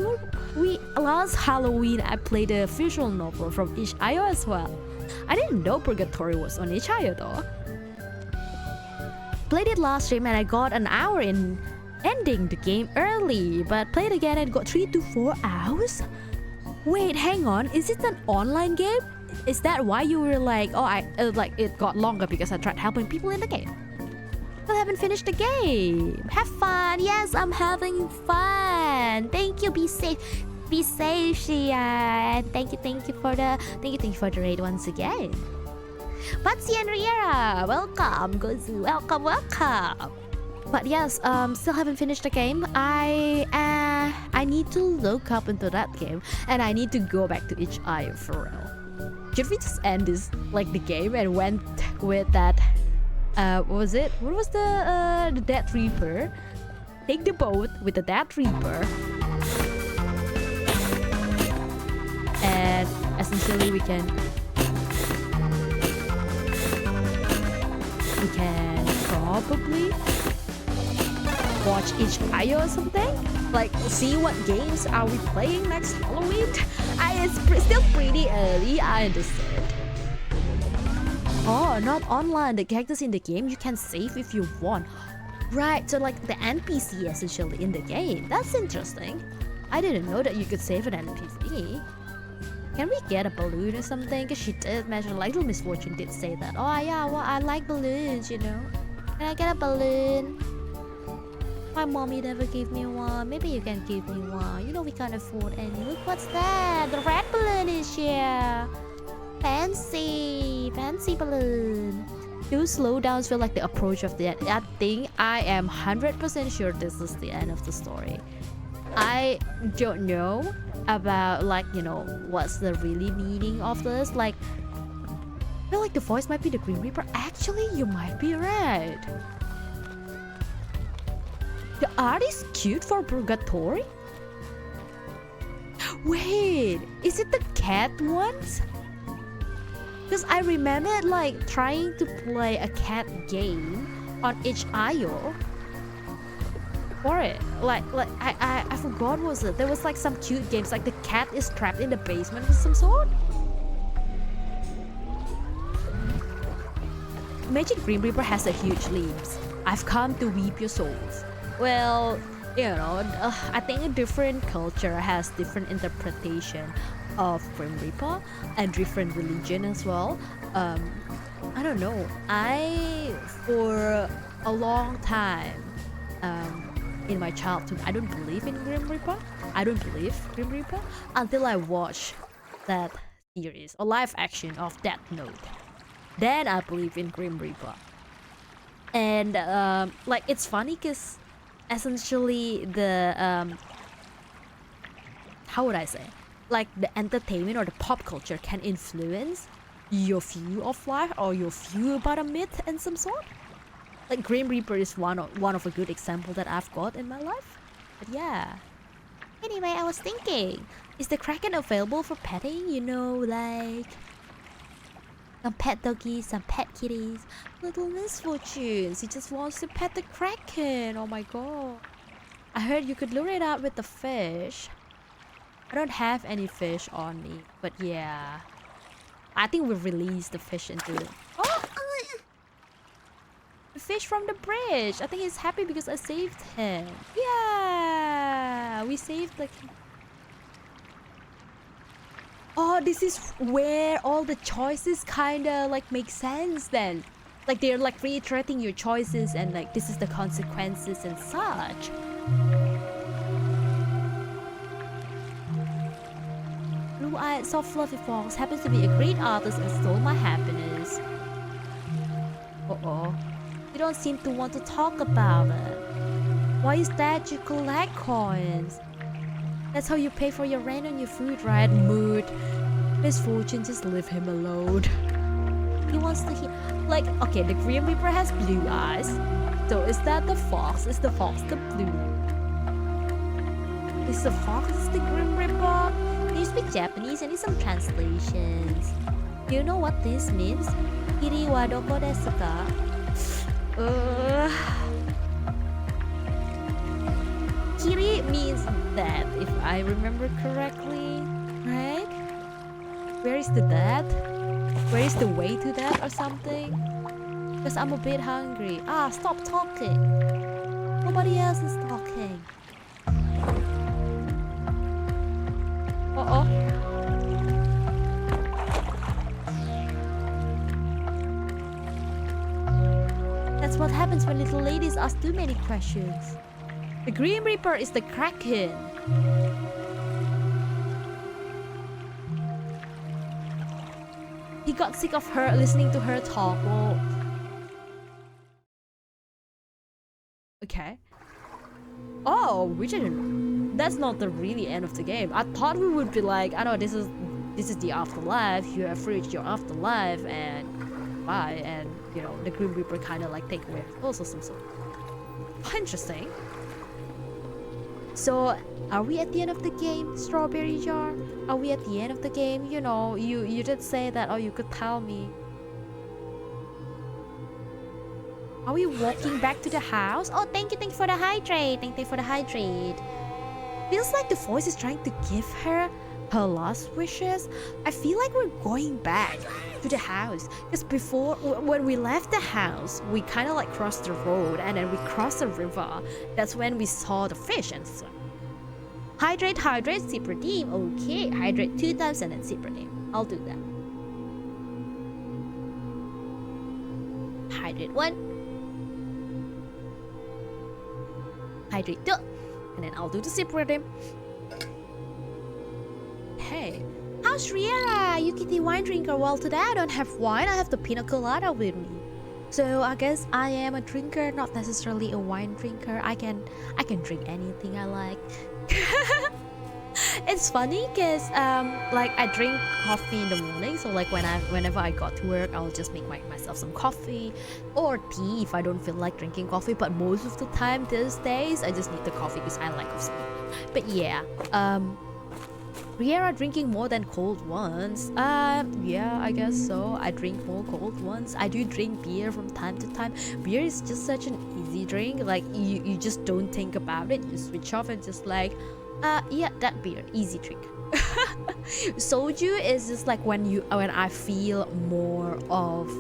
last Halloween I played a visual novel from itch.io as well. I didn't know Purgatory was on itch.io though. Played it last stream and I got an hour in ending the game early, but played again and got 3 to 4 hours. Wait, hang on. Is it an online game? Is that why you were like, oh, like it got longer because I tried helping people in the game? I haven't finished the game. Have fun. Yes, I'm having fun. Thank you. Be safe. Be safe, Shia. Thank you for the raid once again. Patsy and Riera, welcome. Gozu, welcome. But yes, still haven't finished the game. I need to look up into that game and I need to go back to itch.io for real. Should we just end this, like, the game and went with that, what was it? What was the Death Reaper? Take the boat with the Death Reaper. And essentially we can probably watch itch.io or something, like see what games are we playing next Halloween. It's still pretty early, I understand. Oh, not online. The characters in the game you can save if you want. Right, so like the NPC essentially in the game. That's interesting. I didn't know that you could save an NPC. Can we get a balloon or something? Because she did mention, like, little Misfortune did say that. Oh yeah, well, I like balloons, you know. Can I get a balloon? My mommy never gave me one. Maybe you can give me one. You know we can't afford any. Look, what's that? The red balloon is here. Fancy balloon. Those slowdowns feel like the approach of the end. I think I am 100% sure this is the end of the story. I don't know about, like, you know, what's the really meaning of this. Like, I feel like the voice might be the Grim Reaper. Actually, you might be right. The art is cute for Purgatory? Wait, is it the cat ones? Because I remember, like, trying to play a cat game on itch.io for it. Like I forgot what was it. There was like some cute games, like the cat is trapped in the basement of some sort. Imagine Grim Reaper has a huge leaves. I've come to weep your souls. Well, you know, I think a different culture has different interpretation of Grim Reaper and different religion as well. I don't know. For a long time, in my childhood, I don't believe in Grim Reaper. I don't believe Grim Reaper until I watched that series or live action of Death Note. Then I believe in Grim Reaper. And like, it's funny because essentially the how would I say, like, the entertainment or the pop culture can influence your view of life or your view about a myth and some sort. Like Grim Reaper is one of a good example that I've got in my life. But yeah. Anyway, I was thinking, is the Kraken available for petting? You know, like some pet doggies, some pet kitties. Little Misfortunes, he just wants to pet the Kraken. Oh my god. I heard you could lure it out with the fish. I don't have any fish on me, but yeah. I think we've released the fish into it. Oh! The fish from the bridge. I think he's happy because I saved him. Yeah! We saved the... Oh, this is where all the choices kinda like make sense then. Like they're like reiterating your choices and like this is the consequences and such. Blue-eyed, soft fluffy fox happens to be a great artist and stole my happiness. Uh-oh. You don't seem to want to talk about it. Why is that you collect coins? That's how you pay for your rent and your food, right? Mood. Misfortune, just leave him alone. He wants to hear... Like, okay, the Grim Reaper has blue eyes. So is that the fox? Is the fox the blue? Is the fox the Grim Reaper? Can you speak Japanese? I need some translations. Do you know what this means? Kiri wa doko desu ka? Kiri means that, if I remember correctly, right? Where is the that? Where is the way to that or something? Because I'm a bit hungry. Ah, stop talking. Nobody else is talking. Uh-oh. That's what happens when little ladies ask too many questions. The Grim Reaper is the Kraken. He got sick of her listening to her talk. Well, okay. Oh, we didn't. That's not the really end of the game. I thought we would be like, I know this is the afterlife. You have reached your afterlife, and bye. And you know the Grim Reaper kind of like take away also some sort. Interesting. So, are we at the end of the game, Strawberry Jar? Are we at the end of the game? You know, you did say that, or you could tell me. Are we walking back to the house? Oh, thank you for the hydrate. Thank you for the hydrate. Feels like the voice is trying to give her her last wishes. I feel like we're going back to the house. Because before, when we left the house, we kind of like crossed the road and then we crossed the river. That's when we saw the fish and so. Hydrate, sip redeem. Okay, hydrate 2 times and then sip redeem. I'll do that. Hydrate 1. Hydrate 2. And then I'll do the sip redeem. Hey, how's Riera? You kitty wine drinker? Well, today I don't have wine. I have the pina colada with me. So I guess I am a drinker, not necessarily a wine drinker. I can drink anything I like. It's funny because like I drink coffee in the morning, so like whenever I got to work, I'll just make myself some coffee or tea if I don't feel like drinking coffee. But most of the time these days, I just need the coffee because I like coffee. But yeah, Riera drinking more than cold ones. Yeah, I guess so. I drink more cold ones. I do drink beer from time to time. Beer is just such an easy drink. Like you just don't think about it. You switch off and just like, yeah, that beer, easy drink. Soju is just like when I feel more of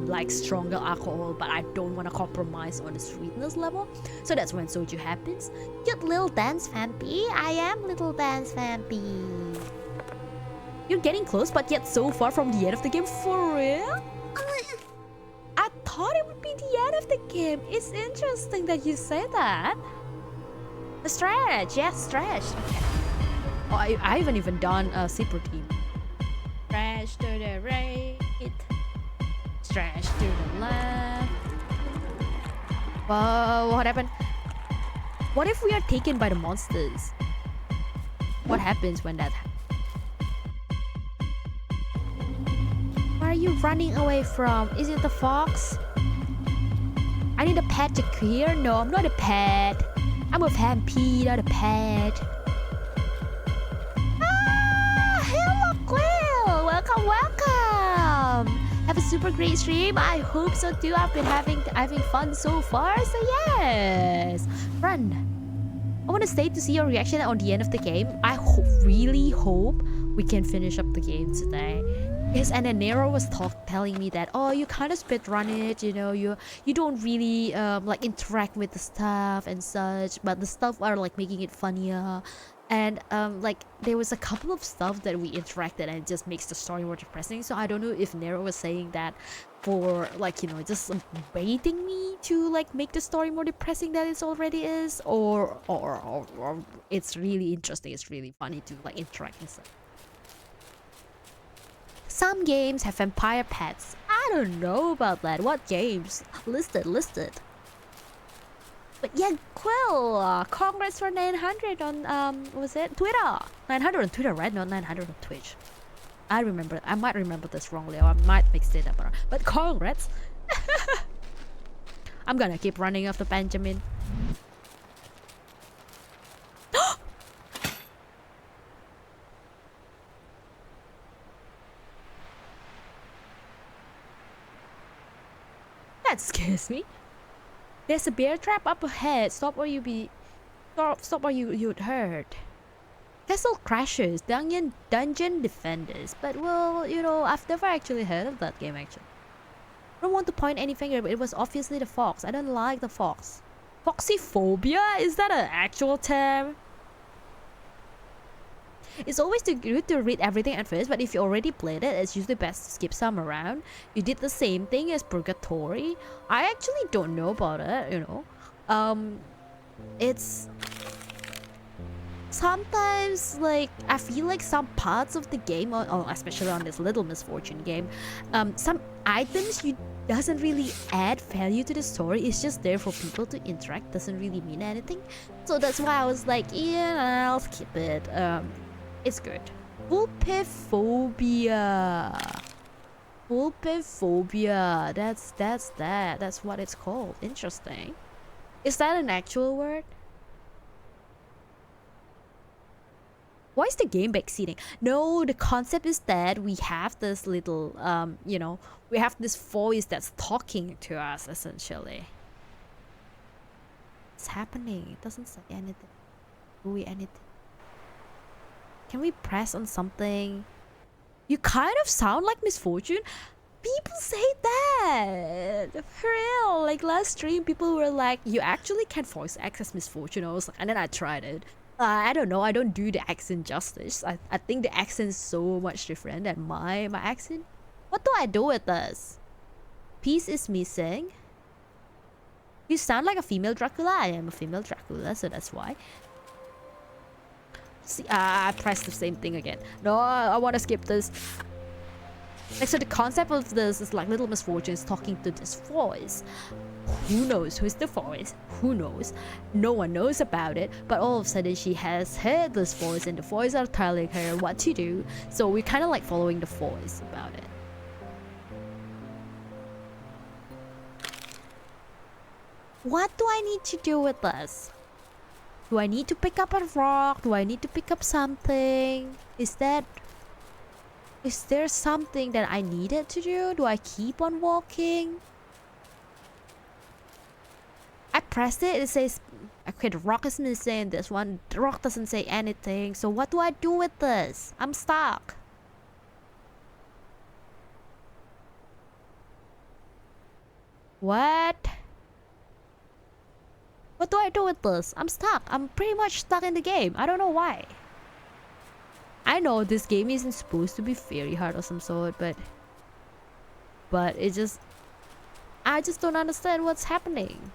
like stronger alcohol, but I don't want to compromise on the sweetness level. So that's when soju happens. Cute little dance vampy. I am little dance vampy. You're getting close, but yet so far from the end of the game. For real? I thought it would be the end of the game. It's interesting that you say that. The stretch, yes, stretch. Okay. Oh, I haven't even done a super team. Stretch to the right. Stretch to the left. Whoa, what happened? What if we are taken by the monsters? What happens when that happens? you running away from? Is it the fox? I need a pet to clear. No, I'm not a pet. I'm a vampi, not a pet. Hello, Quill. Welcome. Have a super great stream. I hope so too. I've been having fun so far. So yes, run. I want to stay to see your reaction on the end of the game. I really hope we can finish up the game today. Yes, and then Nero was telling me that, oh, you kind of speed run it, you know, you don't really like interact with the stuff and such, but the stuff are like making it funnier. And like there was a couple of stuff that we interacted and it just makes the story more depressing. So I don't know if Nero was saying that for like, you know, just baiting me to like make the story more depressing than it already is, or it's really interesting, it's really funny to like interact and stuff. Some games have vampire pets. I don't know about that. What games? Listed. But yeah, Quill, congrats for 900 on what was it? Twitter. 900 on Twitter, right? Not 900 on Twitch. I remember. I might remember this wrongly, or I might mix it up. But congrats. I'm gonna keep running after Benjamin. That scares me. There's a bear trap up ahead. Stop or you'd hurt. Castle Crashers, Dungeon Defenders. But well, you know, I've never actually heard of that game actually. I don't want to point any finger, but it was obviously the fox. I don't like the fox. Foxyphobia? Is that an actual term? It's always too good to read everything at first, but if you already played it, it's usually best to skip some around. You did the same thing as Purgatory. I actually don't know about it, you know. It's sometimes like I feel like some parts of the game, or especially on this Little Misfortune game, some items you doesn't really add value to the story. It's just there for people to interact. Doesn't really mean anything. So that's why I was like, yeah, I'll skip it. It's good. Vulpiphobia. That's what it's called. Interesting. Is that an actual word? Why is the game backseating? No, the concept is that we have this little, you know, we have this voice that's talking to us essentially. What's happening? It doesn't say anything. Do we anything? Can we press on something? You kind of sound like Misfortune. People say that. For real. Like last stream, people were like, you actually can voice access Misfortune. I was like, and then I tried it. I don't know. I don't do the accent justice. I think the accent is so much different than my accent. What do I do with this? Piece is missing. You sound like a female Dracula. I am a female Dracula, so that's why. See, I pressed the same thing again. No, I want to skip this. Like, so the concept of this is like Little Misfortune is talking to this voice. Who knows who's the voice? Who knows? No one knows about it. But all of a sudden she has heard this voice and the voice are telling her what to do. So we're kind of like following the voice about it. What do I need to do with this? Do I need to pick up a rock? Do I need to pick up something? Is there something that I needed to do? Do I keep on walking? I pressed it. It says, okay, the rock is missing. This one, the rock doesn't say anything. So what do I do with this? I'm stuck. What? What do I do with this? I'm stuck. I'm pretty much stuck in the game. I don't know why. I know this game isn't supposed to be very hard or some sort, but it just... I just don't understand what's happening.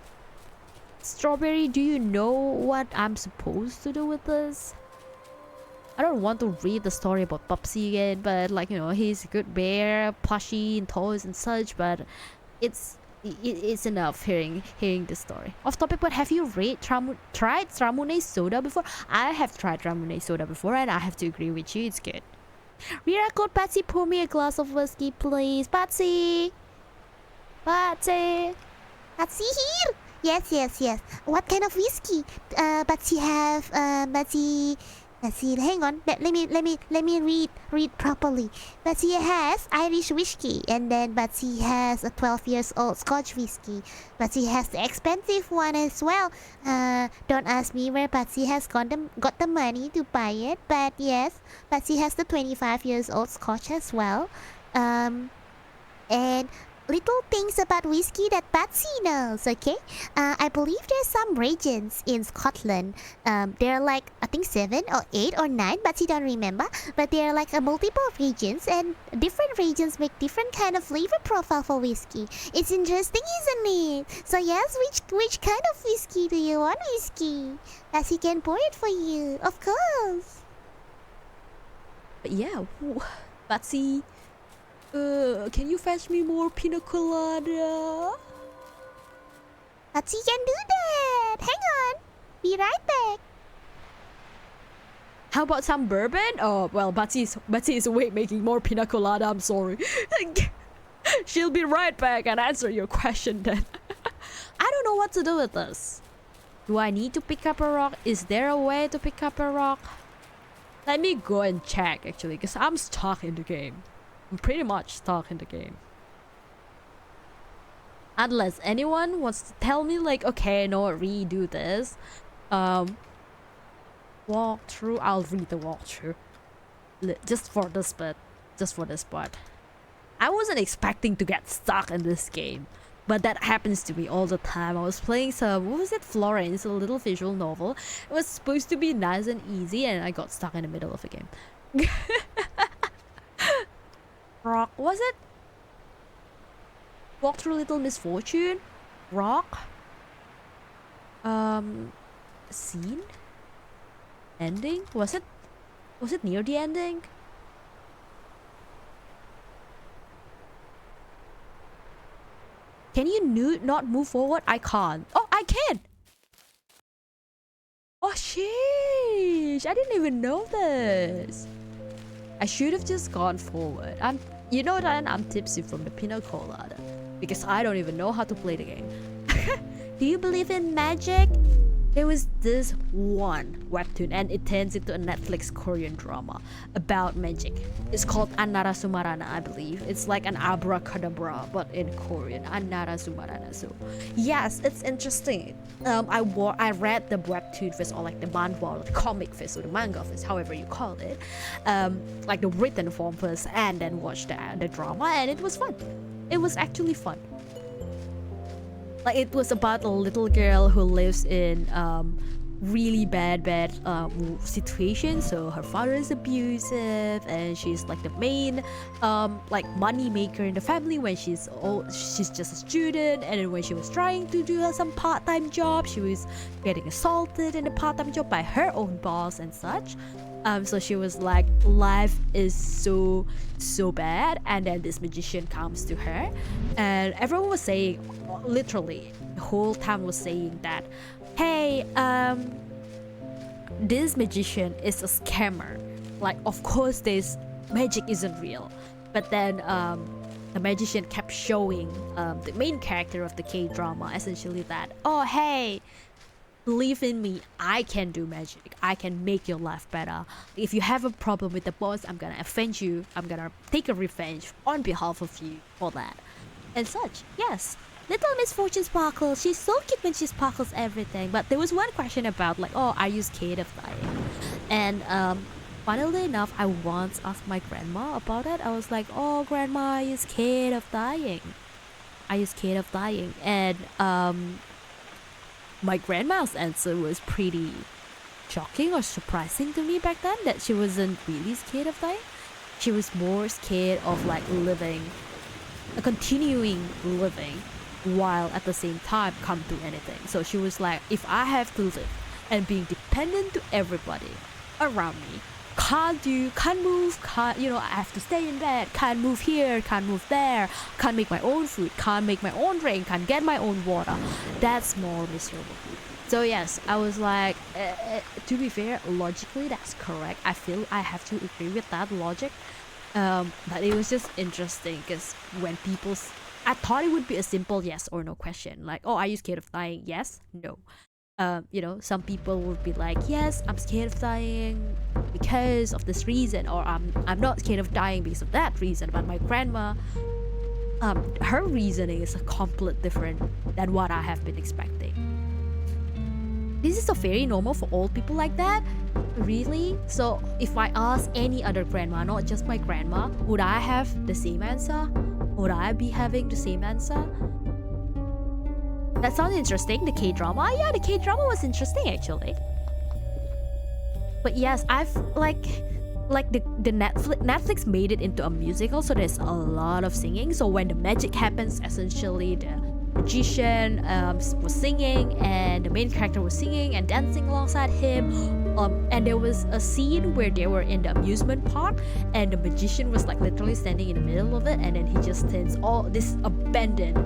Strawberry, do you know what I'm supposed to do with this? I don't want to read the story about Pupsy again, but like, you know, he's a good bear, plushie and toys and such, but it's enough hearing this story. Off topic, but have you tried Ramune soda before? I have tried Ramune soda before and I have to agree with you, it's good. Riera, could Patsy pour me a glass of whiskey, please? Patsy! Patsy! Patsy here? Yes, yes, yes. What kind of whiskey? Patsy have Patsy. Patsy, hang on. Let me read properly. Patsy has Irish whiskey, and then Patsy has a 12 years old Scotch whiskey. Patsy has the expensive one as well. Don't ask me where Patsy has got the money to buy it, but yes, Patsy has the 25 years old Scotch as well. And little things about whiskey that Patsy knows, okay? I believe there's some regions in Scotland. There are like, I think 7 or 8 or 9, Patsy don't remember. But there are like a multiple regions, and different regions make different kind of flavor profile for whiskey. It's interesting, isn't it? So yes, which kind of whiskey do you want, whiskey? Patsy can pour it for you, of course. But yeah, Patsy, can you fetch me more pina colada? Patsy can do that. Hang on. Be right back. How about some bourbon? Oh, well, Patsy is away making more pina colada. I'm sorry. She'll be right back and answer your question then. I don't know what to do with this. Do I need to pick up a rock? Is there a way to pick up a rock? Let me go and check actually, because I'm stuck in the game. I'm pretty much stuck in the game. Unless anyone wants to tell me like, okay, no, redo this. Walk through. I'll read the walkthrough. Just for this bit. Just for this part. I wasn't expecting to get stuck in this game. But that happens to me all the time. I was playing some, what was it? Florence, a little visual novel. It was supposed to be nice and easy, and I got stuck in the middle of the game. Rock, was it? Walk through Little Misfortune? Rock? Scene? Ending? Was it near the ending? Can you not move forward? I can't. Oh, I can! Oh, sheesh! I didn't even know this. I should have just gone forward. You know that I'm tipsy from the pina colada because I don't even know how to play the game. Do you believe in magic? There was this one webtoon and it turns into a Netflix Korean drama about magic. It's called Annara Sumarana, I believe. It's like an abracadabra but in Korean. Annara Sumarana. So yes, it's interesting. I read the webtoon first, or like the manhwa, or the comic first, or the manga first, however you call it. Like the written form first, and then watched the drama, and it was fun. It was actually fun. Like it was about a little girl who lives in really bad situation. So her father is abusive, and she's like the main like money maker in the family when she's just a student. And then when she was trying to do some part-time job, she was getting assaulted in a part-time job by her own boss and such. So she was like, life is so bad. And then this magician comes to her, and everyone was saying, literally the whole town was saying that, hey, this magician is a scammer. Like, of course this magic isn't real. But then the magician kept showing the main character of the K-drama essentially that, oh hey, believe in me, I can do magic. I can make your life better. If you have a problem with the boss, I'm gonna avenge you. I'm gonna take a revenge on behalf of you for that. And such, yes. Little Misfortune sparkles. She's so cute when she sparkles everything. But there was one question about like, oh, are you scared of dying? And funnily enough, I once asked my grandma about it. I was like, oh, grandma, are you scared of dying? Are you scared of dying? And my grandma's answer was pretty shocking or surprising to me back then, that she wasn't really scared of dying. She was more scared of like continuing living while at the same time can't do anything. So she was like, if I have to live and being dependent to everybody around me, can't move, I have to stay in bed, can't move here, can't move there, can't make my own food, can't make my own drink, can't get my own water, that's more miserable. So yes, I was like, to be fair, logically that's correct. I feel I have to agree with that logic. But it was just interesting because when I thought it would be a simple yes or no question, like, oh, are you scared of dying? Yes, no. Some people would be like, yes, I'm scared of dying because of this reason, or I'm not scared of dying because of that reason. But my grandma, her reasoning is completely different than what I have been expecting. This is so very normal for old people like that. Really? So if I ask any other grandma, not just my grandma, would I have the same answer? Would I be having the same answer? That sounds interesting. The K-drama. Yeah, the K-drama was interesting actually. But yes, I've like the Netflix made it into a musical, so there's a lot of singing. So when the magic happens, essentially the magician was singing and the main character was singing and dancing alongside him. And there was a scene where they were in the amusement park and the magician was like literally standing in the middle of it, and then he just turns all this abandoned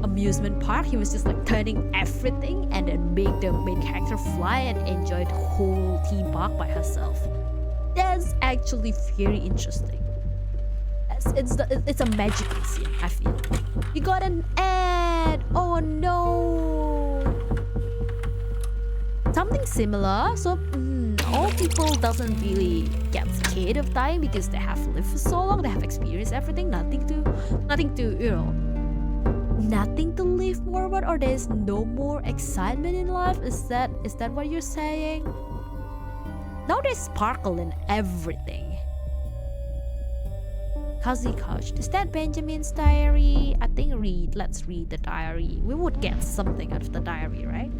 amusement park. He was just like turning everything and then make the main character fly and enjoy the whole theme park by herself. That's actually very interesting. It's a magical scene, I feel. We got an ad. Oh no. Something similar. So old people doesn't really get scared of dying because they have lived for so long. They have experienced everything. Nothing to live more about, or there's no more excitement in life. Is that what you're saying? Now there's sparkle in everything. Cozy Couch. Is that Benjamin's diary? I think let's read the diary. We would get something out of the diary, right?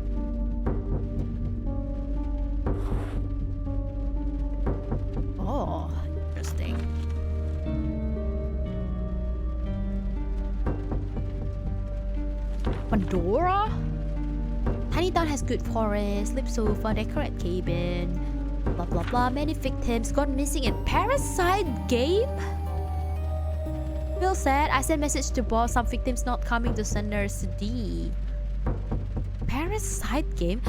Oh, interesting. Pandora? Tiny town has good forest, sleep sofa, decorate cabin, blah blah blah. Many victims gone missing in Parasite game? Feel sad. I sent message to boss. Some victims not coming to Sender's D. Parasite game?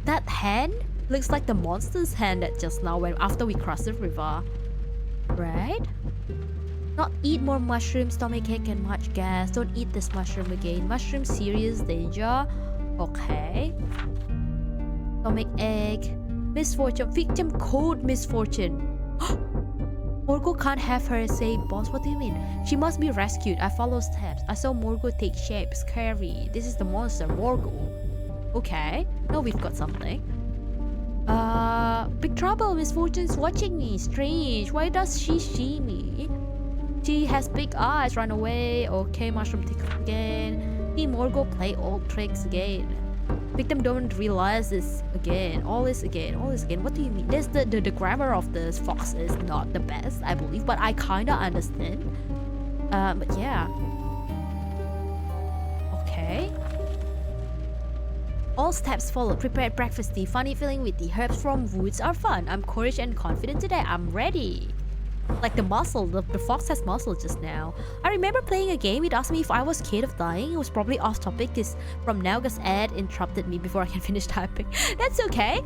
That hand looks like the monster's hand that just now went after we crossed the river. Right? Not eat more mushrooms, stomach ache and much gas. Don't eat this mushroom again. Mushroom serious danger. Okay. Stomach ache. Misfortune. Victim code Misfortune. Morgo can't have her say, boss, what do you mean? She must be rescued. I follow steps. I saw Morgo take shape. Scary. This is the monster, Morgo. Okay. Now we've got something. Big trouble. Misfortune's watching me. Strange. Why does she see me? She has big eyes. Run away. Okay, mushroom tickle again. See Morgo play old tricks again. Victim don't realize this again. All is again. What do you mean? This the grammar of this fox is not the best, I believe, but I kinda understand. But yeah. Okay. All steps followed. Prepare breakfast tea. Funny feeling with the herbs from woods are fun. I'm courage and confident today. I'm ready. Like the muscle, the fox has muscle just now. I remember playing a game. It asked me if I was scared of dying. It was probably off topic because from now because Ed interrupted me before I can finish typing. That's okay.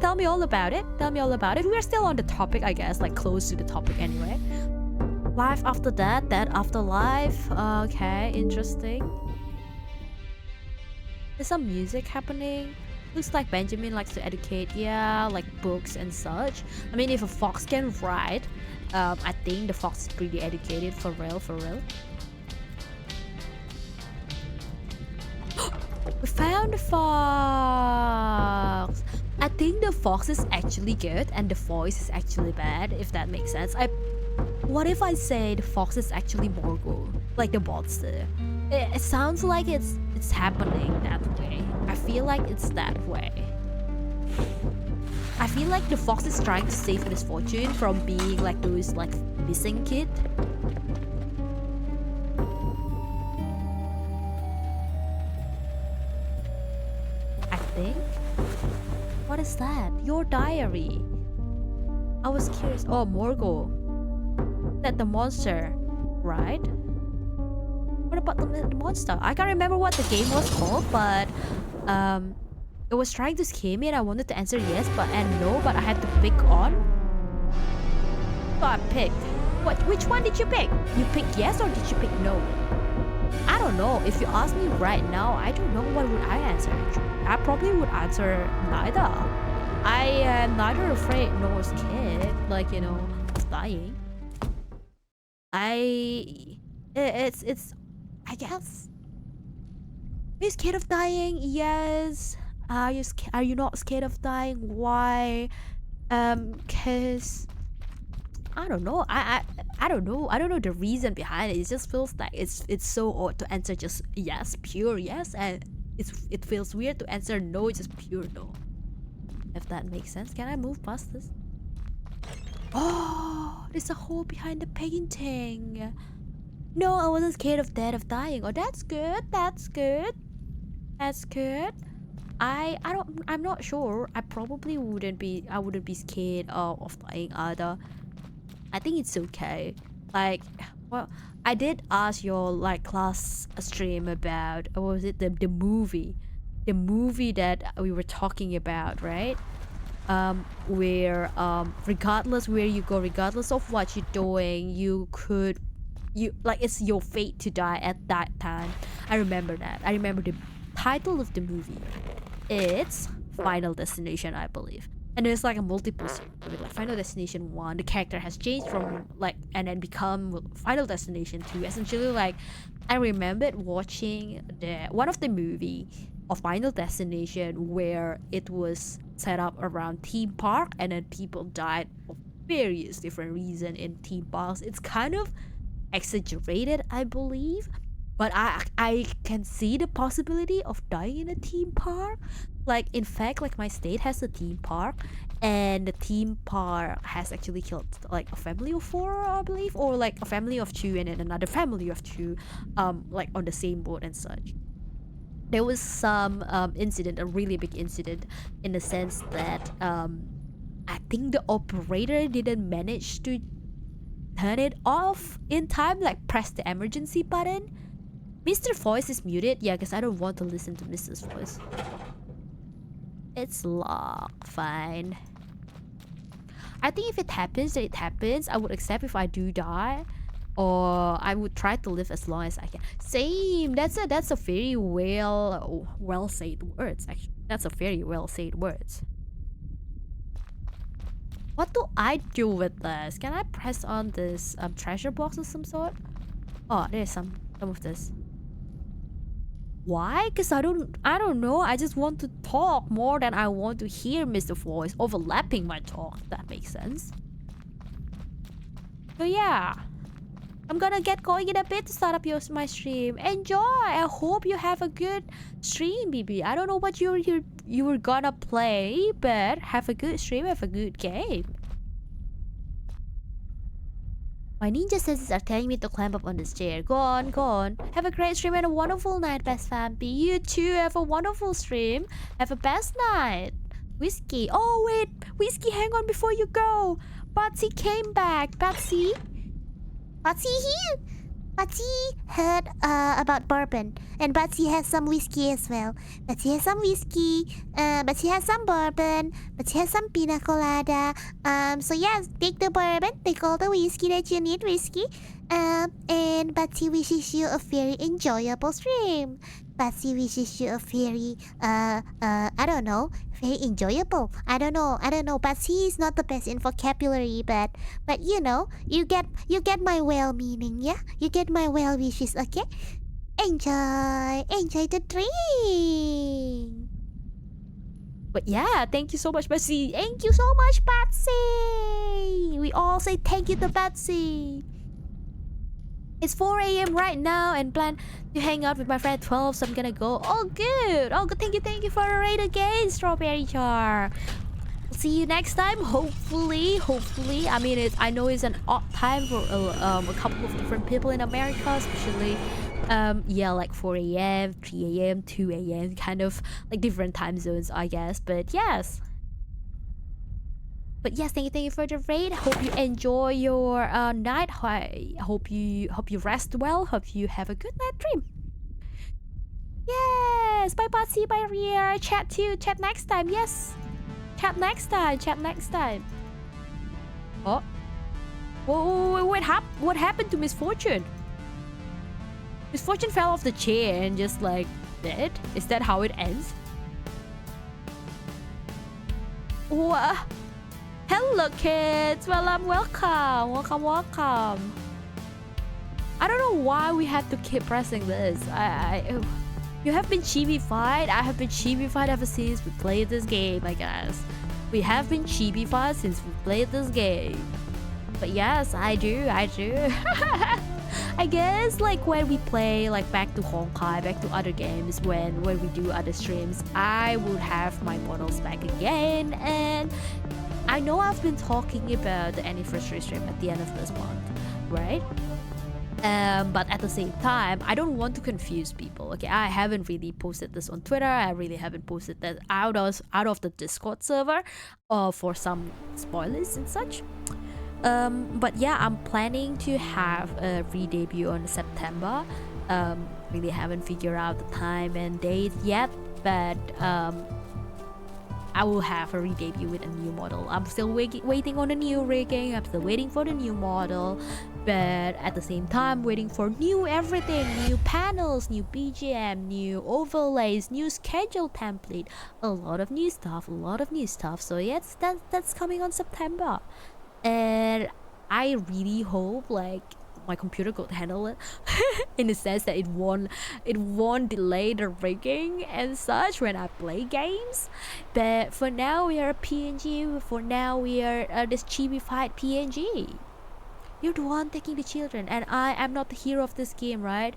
Tell me all about it. We're still on the topic, I guess, like close to the topic anyway. Life after that after life. Okay, interesting. There's some music happening. Looks like Benjamin likes to educate, yeah, like books and such. I mean, if a fox can write, I think the fox is pretty educated, for real. We found the fox! I think the fox is actually good and the voice is actually bad, if that makes sense. What if I say the fox is actually Morgo, like the monster? It sounds like it's happening that way. I feel like it's that way. I feel like the fox is trying to save Misfortune from being like those like missing kid. I think. What is that? Your diary. I was curious. Oh, Morgo. That the monster, right? What about the monster? I can't remember what the game was called, but It was trying to scare me and I wanted to answer yes and no, but I had to pick on. So I picked. Which one did you pick? You picked yes or did you pick no? I don't know. If you ask me right now, I don't know what would I answer actually. I probably would answer neither. I am neither afraid nor scared, like, you know, of dying. It's I guess. Are you scared of dying? Yes. Are you not scared of dying? Why? Cause I don't know. I don't know. I don't know the reason behind it. It just feels like it's so odd to answer just yes, pure yes, and it feels weird to answer no, just pure no. If that makes sense. Can I move past this? Oh, there's a hole behind the painting. No, I wasn't scared of death of dying. Oh, that's good. That's good. That's good. I'm not sure. I probably wouldn't be scared of dying either. I think it's okay. Like, well, I did ask your like class stream about what was it, the movie that we were talking about, right? Where regardless where you go, regardless of what you're doing, you like it's your fate to die at that time. I remember that. I remember the title of the movie. It's Final Destination, I believe. And there's like a multiple series, like Final Destination 1, the character has changed from like and then become Final Destination 2. Essentially, like I remembered watching one of the movie of Final Destination where it was set up around theme park and then people died for various different reasons in theme parks. It's kind of exaggerated, I believe, but I can see the possibility of dying in a theme park. Like, in fact, like my state has a theme park, and the theme park has actually killed like a family of 4, I believe, or like a family of 2 and then another family of 2, like on the same boat and such. There was some incident, a really big incident, in the sense that I think the operator didn't manage to turn it off in time, like press the emergency button. Mr. Voice is muted, yeah, because I don't want to listen to Mr. Voice. It's locked, fine. I think if it happens, then it happens. I would accept if I do die, or I would try to live as long as I can. Same. That's a very well said words. Actually, that's a very well said words. What do I do with this? Can I press on this treasure box of some sort? Oh, there's some of this. Why? Because I don't know. I just want to talk more than I want to hear Mr. Voice overlapping my talk. If that makes sense. So yeah, I'm gonna get going in a bit to start up my stream. Enjoy. I hope you have a good stream, BB. I don't know what you were gonna play, but have a good stream. Have a good game. My ninja senses are telling me to climb up on this chair. Go on, go on. Have a great stream and a wonderful night, best Vampy. You too, have a wonderful stream. Have a best night. Whiskey. Oh, wait. Whiskey, hang on before you go. Patsy came back. Patsy? Patsy here. Patsy heard about bourbon, and Patsy has some whiskey as well. Patsy has some whiskey, Patsy has some bourbon, Patsy has some pina colada. So yeah, take the bourbon, take all the whiskey that you need, whiskey. And Patsy wishes you a very enjoyable stream. Patsy wishes you a very I don't know, very enjoyable. I don't know. Patsy is not the best in vocabulary, but you know, you get my well meaning, yeah? You get my well wishes, okay? Enjoy the drink. But yeah, thank you so much, Patsy. Thank you so much, Patsy. We all say thank you to Patsy. It's 4 a.m. right now and plan to hang out with my friend at 12, so I'm gonna go. Oh, good. Oh, good. Thank you for the raid again, Strawberry Char. See you next time, hopefully. I mean, I know it's an odd time for a couple of different people in America, especially yeah, like 4 a.m., 3 a.m., 2 a.m., kind of like different time zones, I guess. But yes, thank you for the raid. Hope you enjoy your night. I hope you rest well. Hope you have a good night dream. Yes. guys. Bye Patsy, bye Riera. Chat to you. Chat next time. Yes. Chat next time. Chat next time. Oh. Whoa, what happened to Misfortune? Misfortune fell off the chair and just like dead? Is that how it ends? Hello kids! Welcome. Welcome. I don't know why we have to keep pressing this. You have been chibi-fied. I have been chibi-fied ever since we played this game, I guess. We have been chibi-fied since we played this game. But yes, I do. I guess like when we play like back to Honkai, back to other games, when we do other streams, I would have my models back again. And I know I've been talking about the anniversary stream at the end of this month, right? But at the same time, I don't want to confuse people. Okay, I haven't really posted this on Twitter. I really haven't posted that out of the Discord server, for some spoilers and such. But yeah, I'm planning to have a re-debut on September. Really haven't figured out the time and date yet, but I will have a re-debut with a new model. I'm still waiting on the new rigging. I'm still waiting for the new model, but at the same time waiting for new everything, new panels, new BGM, new overlays, new schedule template, a lot of new stuff. So yes, that's coming on September. And I really hope like my computer could handle it in the sense that it won't delay the rigging and such when I play games. But for now we are a PNG. For now we are this chibi-fied PNG. You're the one taking the children, and I am not the hero of this game, right?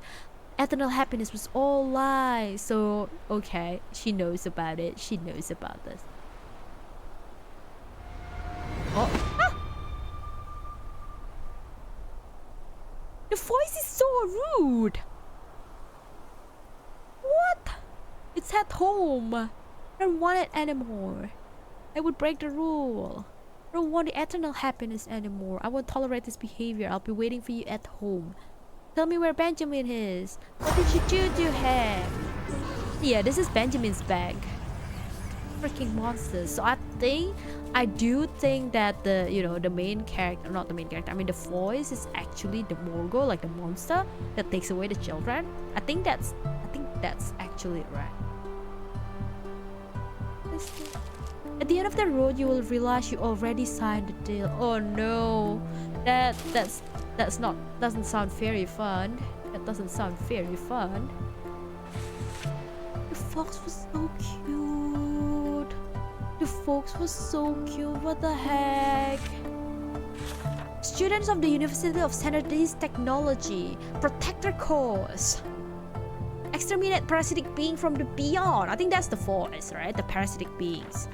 Eternal happiness was all lies. So okay, she knows about it. She knows about this. Oh. Ah! The voice is so rude. What? It's at home. I don't want it anymore. I would break the rule. I don't want the eternal happiness anymore. I won't tolerate this behavior. I'll be waiting for you at home. Tell me where Benjamin is. What did you do to him? Yeah, this is Benjamin's bag. Freaking monsters. So I do think that the main character, not the main character, I mean the voice is actually the Morgo, like the monster that takes away the children. I think that's actually right. At the end of the road, you will realize you already signed the deal. Oh no, doesn't sound very fun. That doesn't sound very fun. The fox was so cute. The fox was so cute. What the heck? Students of the University of Standardized Technology, protect their cause. Exterminate parasitic being from the beyond. I think that's the voice, right? The parasitic beings.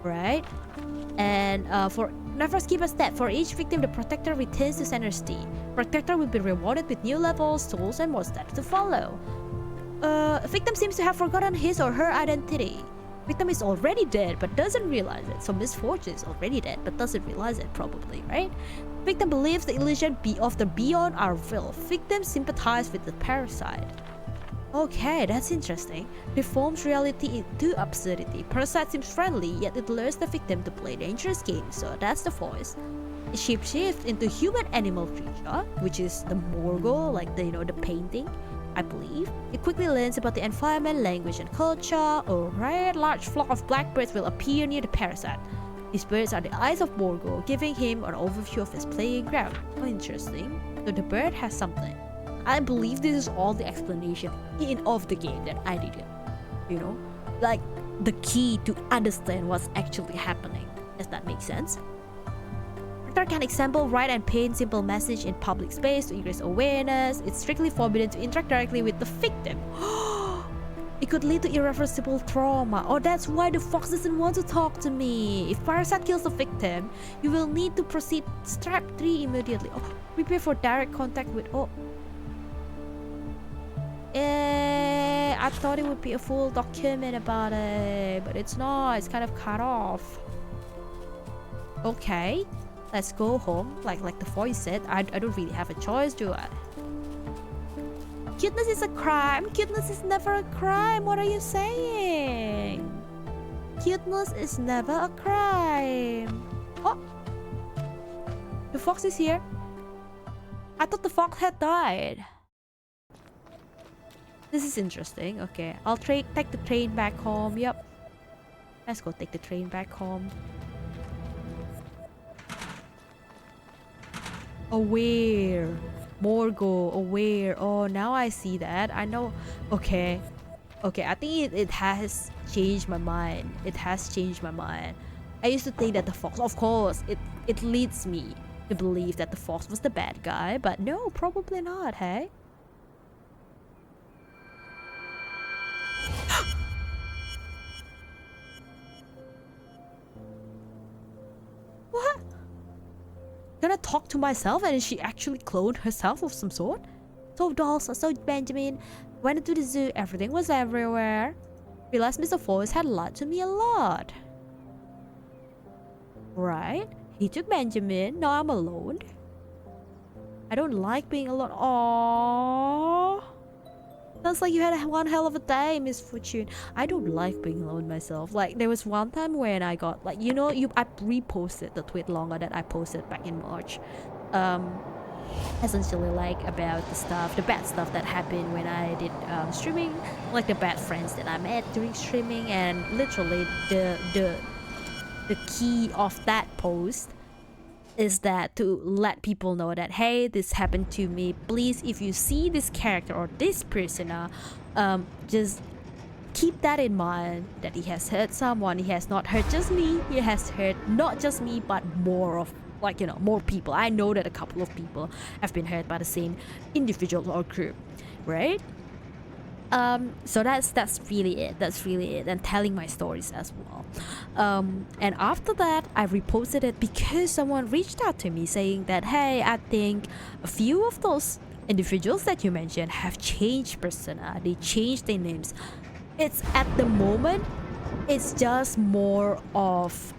Right? And never skip a step. For each victim, the protector returns to center state. Protector will be rewarded with new levels, tools, and more steps to follow. Victim seems to have forgotten his or her identity. Victim is already dead but doesn't realize it. So Misfortune is already dead but doesn't realize it, probably, right? Victim believes the illusion of the beyond are real. Victim sympathize with the parasite. Okay, that's interesting. Deforms reality into absurdity. Parasite seems friendly, yet it lures the victim to play dangerous games, so that's the voice. It shapeshifts into human animal creature, which is the Morgo, like the painting, I believe. It quickly learns about the environment, language, and culture. Alright, large flock of blackbirds will appear near the parasite. These birds are the eyes of Morgo, giving him an overview of his playing ground. Oh, interesting. So the bird has something. I believe this is all the explanation of the game that I needed. Like the key to understand what's actually happening. Does that make sense? Character can example, write and paint simple message in public space to increase awareness. It's strictly forbidden to interact directly with the victim. It could lead to irreversible trauma. Oh, that's why the fox doesn't want to talk to me. If parasite kills the victim, you will need to proceed step 3 immediately. Oh, prepare for direct contact with... I thought it would be a full document about it, but it's not. It's kind of cut off. Okay, let's go home. Like the voice said, I don't really have a choice, do I? Cuteness is a crime. Cuteness is never a crime. What are you saying? Cuteness is never a crime. Oh, the fox is here. I thought the fox had died. This is interesting. Okay, I'll take the train back home. Yep. Let's go take the train back home. Aware. Morgo, aware. Oh, now I see that. I know. Okay. Okay, I think it has changed my mind. It has changed my mind. I used to think that the fox, of course, it leads me to believe that the fox was the bad guy, but no, probably not, hey? What? Gonna talk to myself and she actually cloned herself of some sort? So dolls, so Benjamin. Went into the zoo, everything was everywhere. Realized Mr. Forrest had lied to me a lot. Right? He took Benjamin, now I'm alone. I don't like being alone. Aww. Sounds like you had one hell of a day, Misfortune. I don't like being alone myself. Like, there was one time when I got, like, you know, I reposted the tweet longer that I posted back in March. Essentially, like, about the bad stuff that happened when I did streaming, like the bad friends that I met during streaming, and literally the key of that post is that to let people know that, hey, this happened to me. Please, if you see this character or this persona, just keep that in mind, that he has hurt someone. He has not hurt just me. He has hurt not just me, but more of, like, you know, more people. I know that a couple of people have been hurt by the same individual or group, right? So that's really it. That's really it. And telling my stories as well. And after that, I reposted it because someone reached out to me saying that, hey, I think a few of those individuals that you mentioned have changed persona. They changed their names. It's at the moment, it's just more of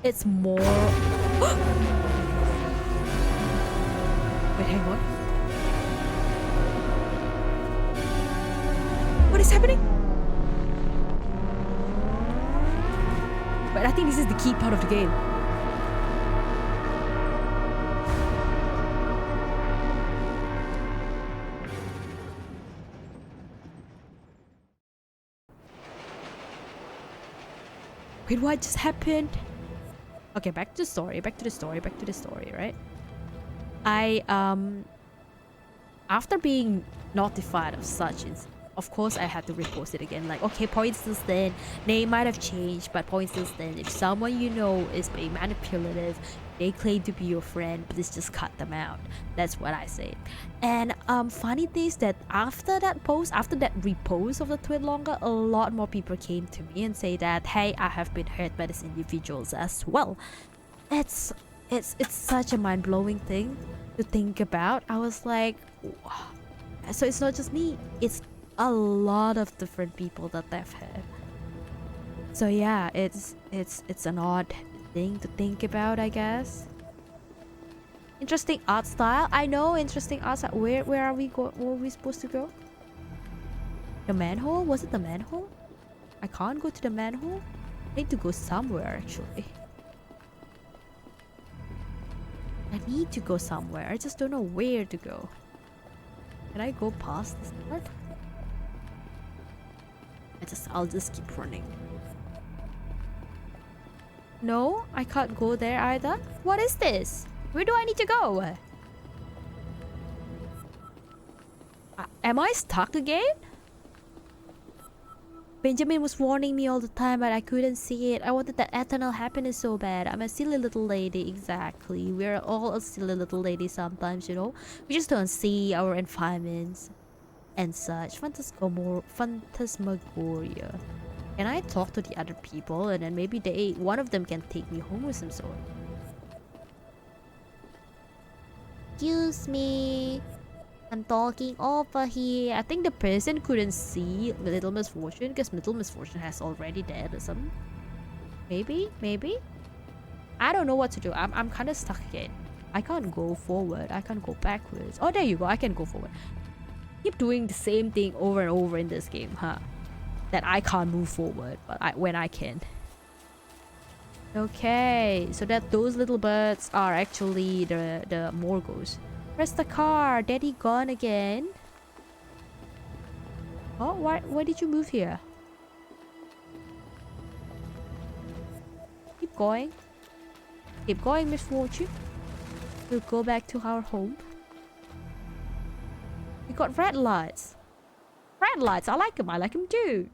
it's more wait, hang on. What is happening? But I think this is the key part of the game. Wait, what just happened? Okay, back to the story, right? I after being notified of such incident, of course I had to repost it again. Like, okay, point still stand, name might have changed, but point still stand. If someone you know is being manipulative, they claim to be your friend, please just cut them out. That's what I said. And funny thing is that after that post, after that repost of the tweet longer, a lot more people came to me and say that, hey, I have been hurt by these individuals as well. It's such a mind-blowing thing to think about. I was like, wow. So it's not just me, it's a lot of different people that they've had. So yeah, it's an odd thing to think about, I guess. Interesting art style. I know, interesting art style. Where are we going? Where are we supposed to go? The manhole? Was it the manhole? I can't go to the manhole. I need to go somewhere actually. I need to go somewhere. I just don't know where to go. Can I go past this part? I'll just keep running. No, I can't go there either. What is this? Where do I need to go? Am I stuck again? Benjamin was warning me all the time, but I couldn't see it. I wanted that eternal happiness so bad. I'm a silly little lady, exactly. We're all a silly little lady sometimes, you know? We just don't see our environments and such. Phantasmagoria. Can I talk to the other people and then maybe one of them can take me home with some sort? Excuse me. I'm talking over here. I think the person couldn't see Little Misfortune because Little Misfortune has already died or something. Maybe? I don't know what to do. I'm kind of stuck again. I can't go forward. I can't go backwards. Oh, there you go. I can go forward. Keep doing the same thing over and over in this game, huh? That I can't move forward, but when I can. Okay, so that those little birds are actually the Morgos. Where's the car? Daddy gone again? Oh, why did you move here? Keep going. Keep going, Misfortune. We'll go back to our home. We got red lights. Red lights, I like them too.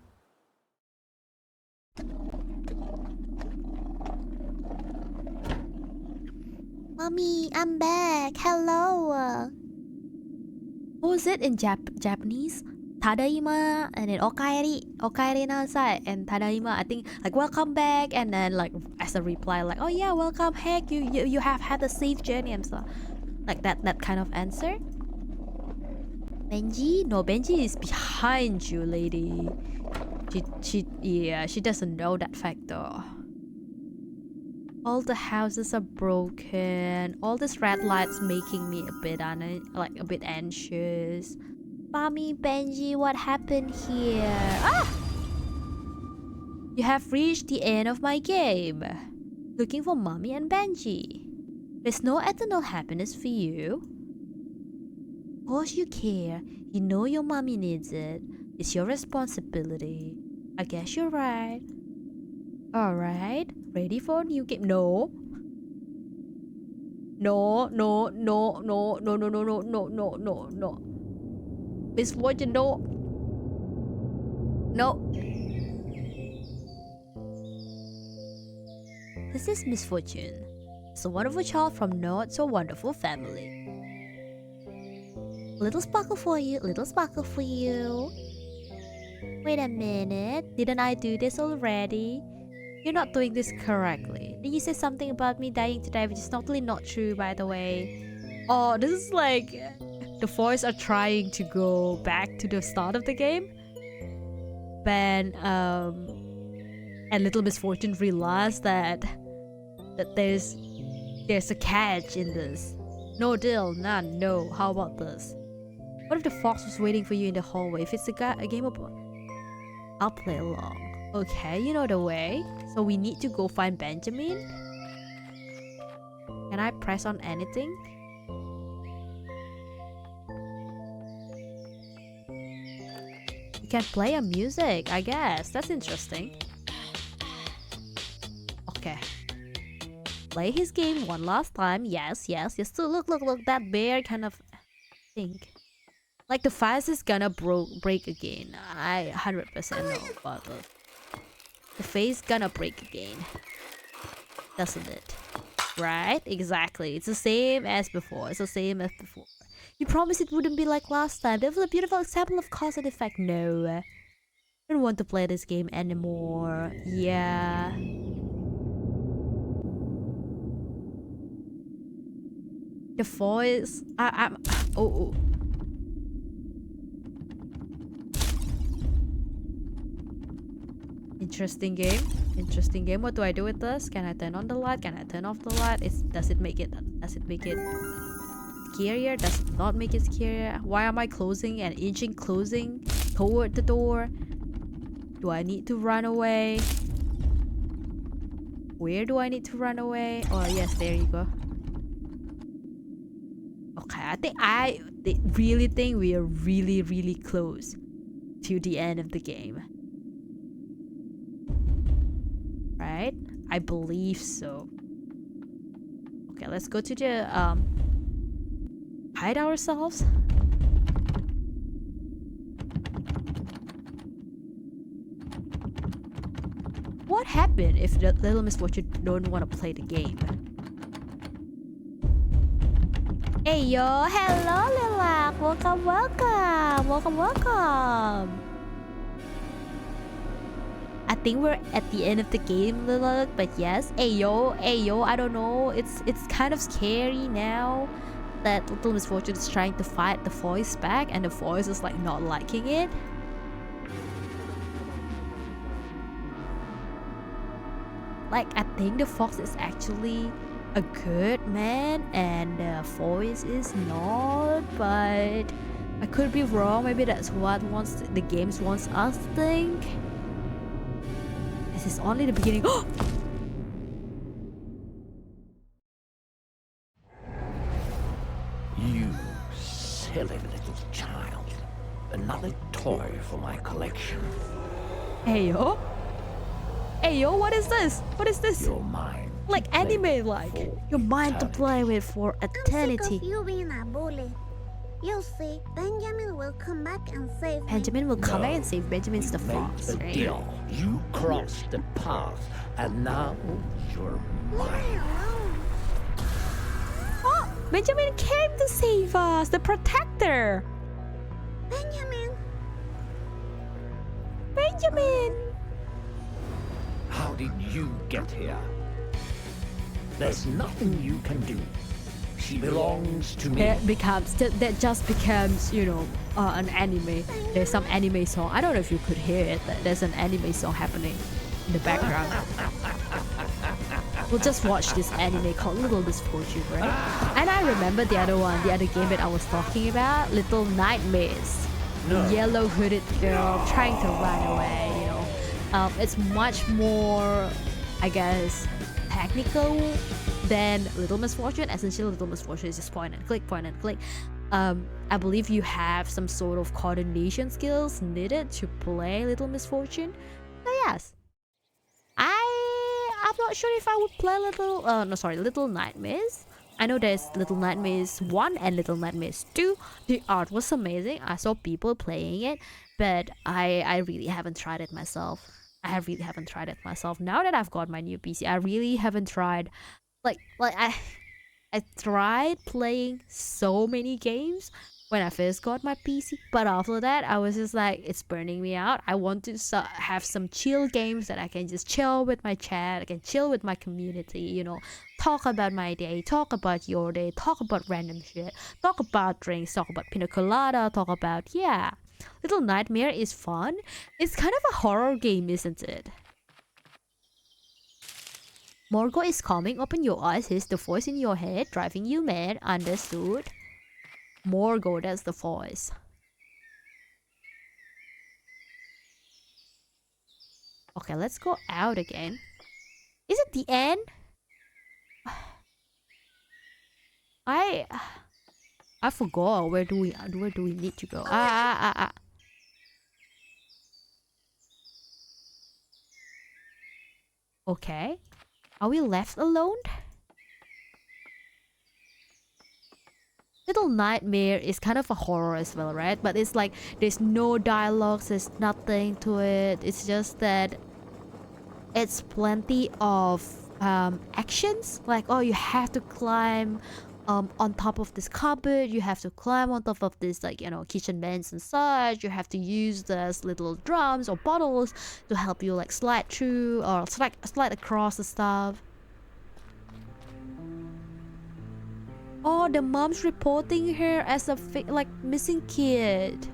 Mommy, I'm back. Hello. What was it in Japanese? Tadaima and then okaeri nasai and tadaima. I think like welcome back, and then like as a reply like oh yeah, welcome back. You have had a safe journey and stuff. Like that kind of answer. Benji? No, Benji is behind you, lady. She doesn't know that fact though. All the houses are broken. All these red lights making me a bit anxious. Mommy, Benji, what happened here? Ah! You have reached the end of my game. Looking for Mommy and Benji. There's no eternal happiness for you. Of course you care. You know your mommy needs it. It's your responsibility. I guess you're right. Alright, ready for a new game? No. No. Misfortune, no. No. This is Misfortune. It's a wonderful child from not so wonderful family. Little sparkle for you, little sparkle for you. Wait a minute, didn't I do this already? You're not doing this correctly. Did you say something about me dying today, which is totally not true, by the way? Oh, this is like the voice are trying to go back to the start of the game. When and little Misfortune realized that there's a catch in this. No deal, none, no. How about this? What if the fox was waiting for you in the hallway? If it's a game of... I'll play along. Okay, you know the way. So we need to go find Benjamin. Can I press on anything? You can play a music, I guess. That's interesting. Okay. Play his game one last time. Yes. So look, that bear kind of thing. Like the fast is gonna break again. I 100% know about it. The face gonna break again. Doesn't it? Right? Exactly. It's the same as before. You promised it wouldn't be like last time. That was a beautiful example of cause and effect. No. I don't want to play this game anymore. Yeah. The voice... Oh. Interesting game. What do I do with this? Can I turn on the light? Can I turn off the light? Does it make it scarier? Does it not make it scarier? Why am I closing and inching closing toward the door? Do I need to run away? Where do I need to run away? Oh yes, there you go. Okay, I really think we are really close to the end of the game. Right? I believe so. Okay, let's go to the hide ourselves. What happened if the little Misfortune don't want to play the game? Hey yo, hello Lilac, welcome. I think we're at the end of the game, Lilac, but yes. Hey yo, I don't know. It's kind of scary now that little Misfortune is trying to fight the voice back, and the voice is like not liking it. Like I think the fox is actually a good man and the voice is not, but I could be wrong. Maybe that's what the games wants us to think. This is only the beginning. You silly little child. Another toy for my collection. Hey yo. Hey yo, what is this? What is this? Your mind. Like anime like. Your mind to play with for I'm sick eternity. of you being a bully. You'll see, Benjamin will come back and save me. Benjamin will come No. back and save Benjamin's the Made fox, a right? deal. You crossed the path, and now you're Leave me mine. alone. Oh, Benjamin came to save us, the protector. Benjamin. Benjamin. How did you get here? There's nothing you can do. She belongs to me. That just becomes, you know, an anime. There's some anime song. I don't know if you could hear it. There's an anime song happening in the background. We'll just watch this anime called Little Misfortune, right? And I remember the other game that I was talking about, Little Nightmares. The yellow hooded girl trying to run away, you know. It's much more, I guess, technical than Little Misfortune. Essentially, Little Misfortune is just point and click, point and click. I believe you have some sort of coordination skills needed to play Little Misfortune. So yes, I'm not sure if I would play Little Nightmares. I know there's Little Nightmares 1 and Little Nightmares 2. The art was amazing. I saw people playing it, but I really haven't tried it myself. I really haven't tried it myself. Now that I've got my new PC, I really haven't tried. I tried playing so many games when I first got my PC, but after that I was just like, it's burning me out. I want to have some chill games that I can just chill with my chat, I can chill with my community, you know, talk about my day, talk about your day, talk about random shit, talk about drinks, talk about pina colada, talk about, yeah. Little Nightmare is fun. It's kind of a horror game, isn't it? Morgo is coming. Open your eyes. Here's the voice in your head driving you mad. Understood? Morgo, that's the voice. Okay, let's go out again. Is it the end? I forgot. Where do we need to go? Okay. Are we left alone? Little Nightmare is kind of a horror as well, right? But it's like there's no dialogues, there's nothing to it. It's just that it's plenty of actions. Like, oh, you have to climb on top of this cupboard, you have to climb on top of this, like, you know, kitchen vents and such. You have to use those little drums or bottles to help you like slide through or slide across the stuff. Oh, the mom's reporting her as a like missing kid.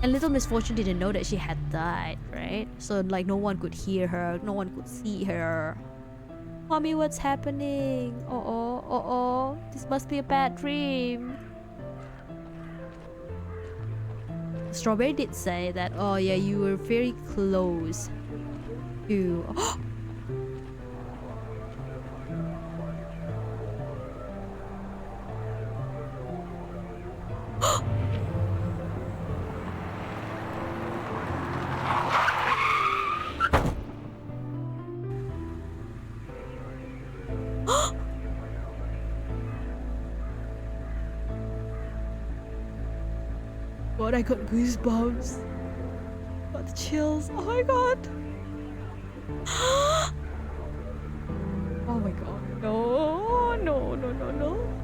And Little Misfortune didn't know that she had died, right? So like no one could hear her, no one could see her. Mommy, what's happening? Oh, this must be a bad dream. Strawberry did say that, oh yeah, you were very close to... God, I got goosebumps. Got the chills. Oh my god. Oh my god. No, no, no, no, no.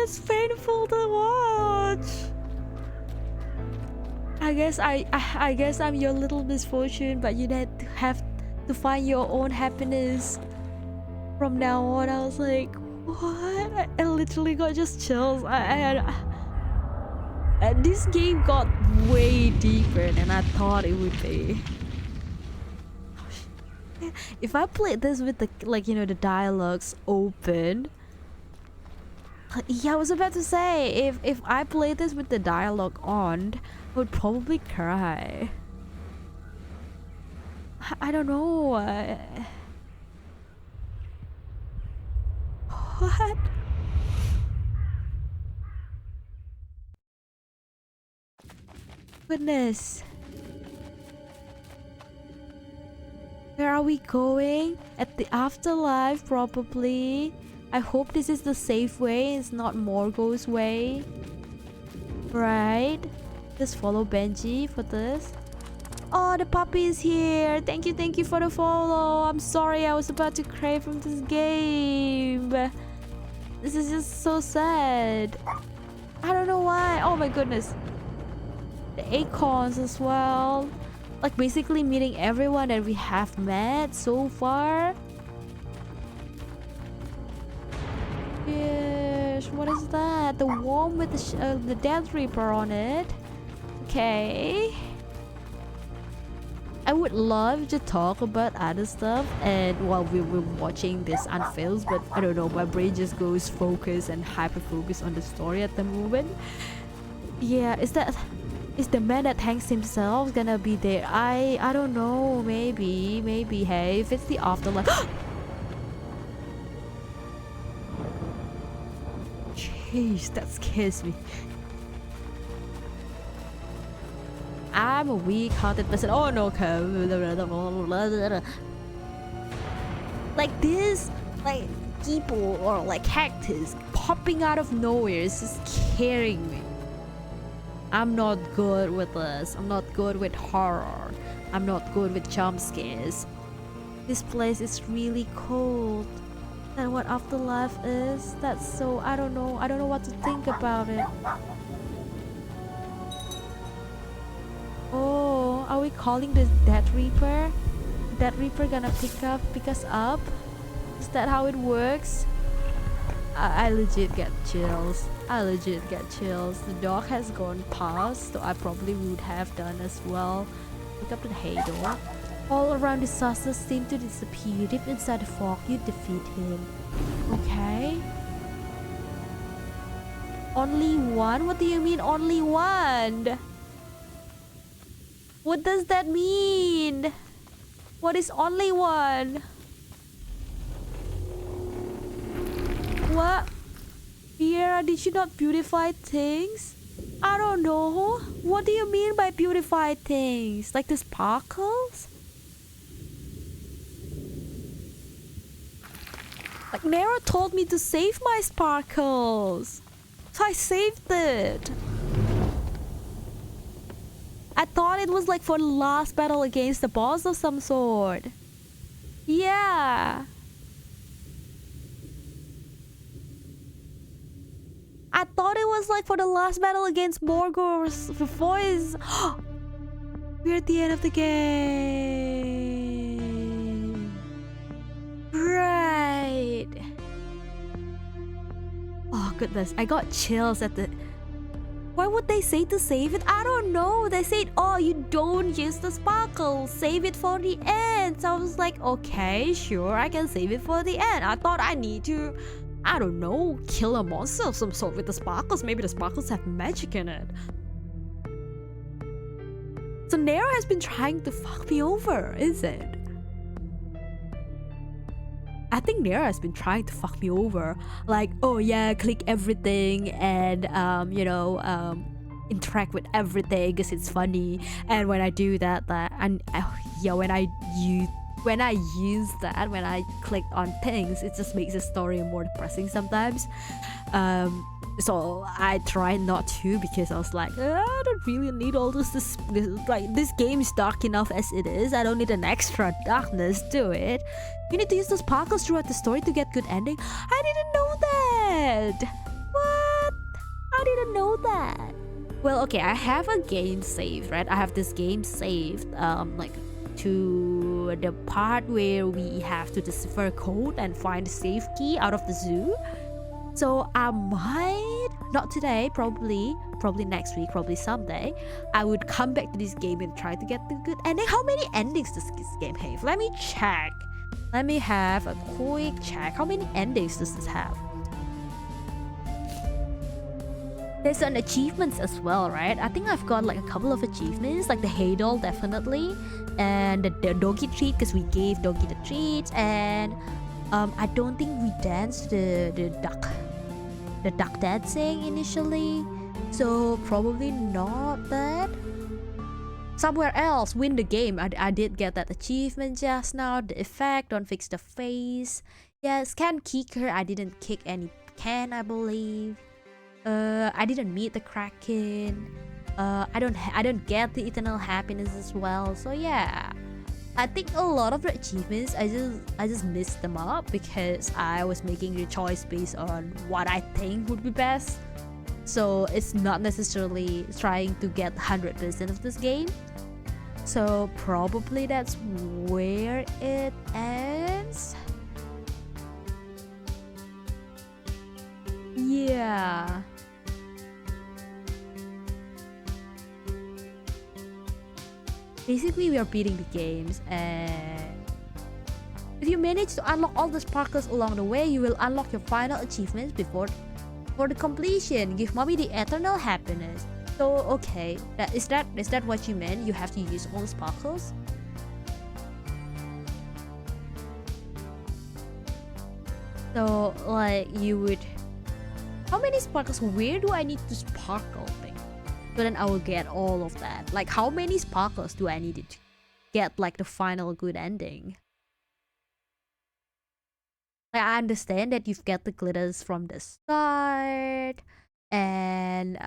it's painful to watch. I guess I'm your little misfortune, but you have to find your own happiness. From now on, I was like, what? I literally got just chills. This game got way deeper than I thought it would be. If I played this with the the dialogues open, yeah, I was about to say if I played this with the dialogue on, I would probably cry. I don't know. What? Goodness. Where are we going? At the afterlife, probably. I hope this is the safe way. It's not Morgo's way. Right? Just follow Benji for this. Oh, the puppy is here. Thank you for the follow. I'm sorry, I was about to cry from this game. This is just so sad. I don't know why. Oh my goodness. The acorns as well. Like basically meeting everyone that we have met so far. Yes, what is that? The worm with the Death Reaper on it. Okay. I would love to talk about other stuff and while we were watching this unfolds, but I don't know, my brain just goes focused and hyper focused on the story at the moment. Yeah, is the man that hangs himself gonna be there? I don't know. Maybe. Hey, if it's the afterlife. Jeez, that scares me. I'm a weak-hearted person. Oh no, like this, like people or like cactus popping out of nowhere is just scaring me. I'm not good with this. I'm not good with horror. I'm not good with jump scares. This place is really cold. And what afterlife is? That's so... I don't know. I don't know what to think about it. Oh, are we calling the Death Reaper? Death Reaper gonna pick us up? Is that how it works? I legit get chills. The dog has gone past, so I probably would have done as well. Pick up the Hado. All around disasters seem to disappear. Deep inside the fog, you defeat him. Okay. Only one? What do you mean only one? What does that mean? What is only one? What? Riera, did you not beautify things? I don't know. What do you mean by beautify things? Like the sparkles? Like Nera told me to save my sparkles. So I saved it. I thought it was like for the last battle against the boss of some sort. Yeah. I thought it was like for the last battle against Morgor before his... We're at the end of the game. Right. Oh goodness, I got chills at the... Why would they say to save it? I don't know. They said, oh, you don't use the sparkle. Save it for the end. So I was like, okay, sure, I can save it for the end. I thought I need to... I don't know, kill a monster of some sort with the sparkles. Maybe the sparkles have magic in it. So Nero has been trying to fuck me over, is it? I think Nero has been trying to fuck me over. Like, oh yeah, click everything and, interact with everything because it's funny. And when I do that, when I use that, when I click on things, it just makes the story more depressing sometimes. So I tried not to because I was like, I don't really need all this game is dark enough as it is. I don't need an extra darkness to it. You need to use the sparkles throughout the story to get good ending. I didn't know that. I didn't know that. Well, okay, I have a game saved, right? I have this game saved, like to the part where we have to decipher code and find the safe key out of the zoo. So I might, not today, probably next week, probably someday, I would come back to this game and try to get the good ending. How many endings does this game have? Let me check. Let me have a quick check. How many endings does this have? There's an achievements as well, right? I think I've got like a couple of achievements, like the hay doll definitely, and the doggy treat because we gave doggy the treat, and I don't think we danced the duck dancing initially, so probably not that. Somewhere else, win the game. I did get that achievement just now. The effect, don't fix the face. Yes, can kick her. I didn't kick any can, I believe. I didn't meet the Kraken. I don't get the eternal happiness as well. So yeah, I think a lot of the achievements I just missed them up because I was making the choice based on what I think would be best. So it's not necessarily trying to get 100% of this game. So probably that's where it ends. Yeah. Basically, we are beating the games, and if you manage to unlock all the sparkles along the way, you will unlock your final achievements for the completion. Give mommy the eternal happiness. So okay, is that what you meant? You have to use all the sparkles? So like you would, how many sparkles? Where do I need to sparkle thing? So then I will get all of that. Like how many sparkles do I need to get like the final good ending? Like, I understand that you've got the glitters from the start, and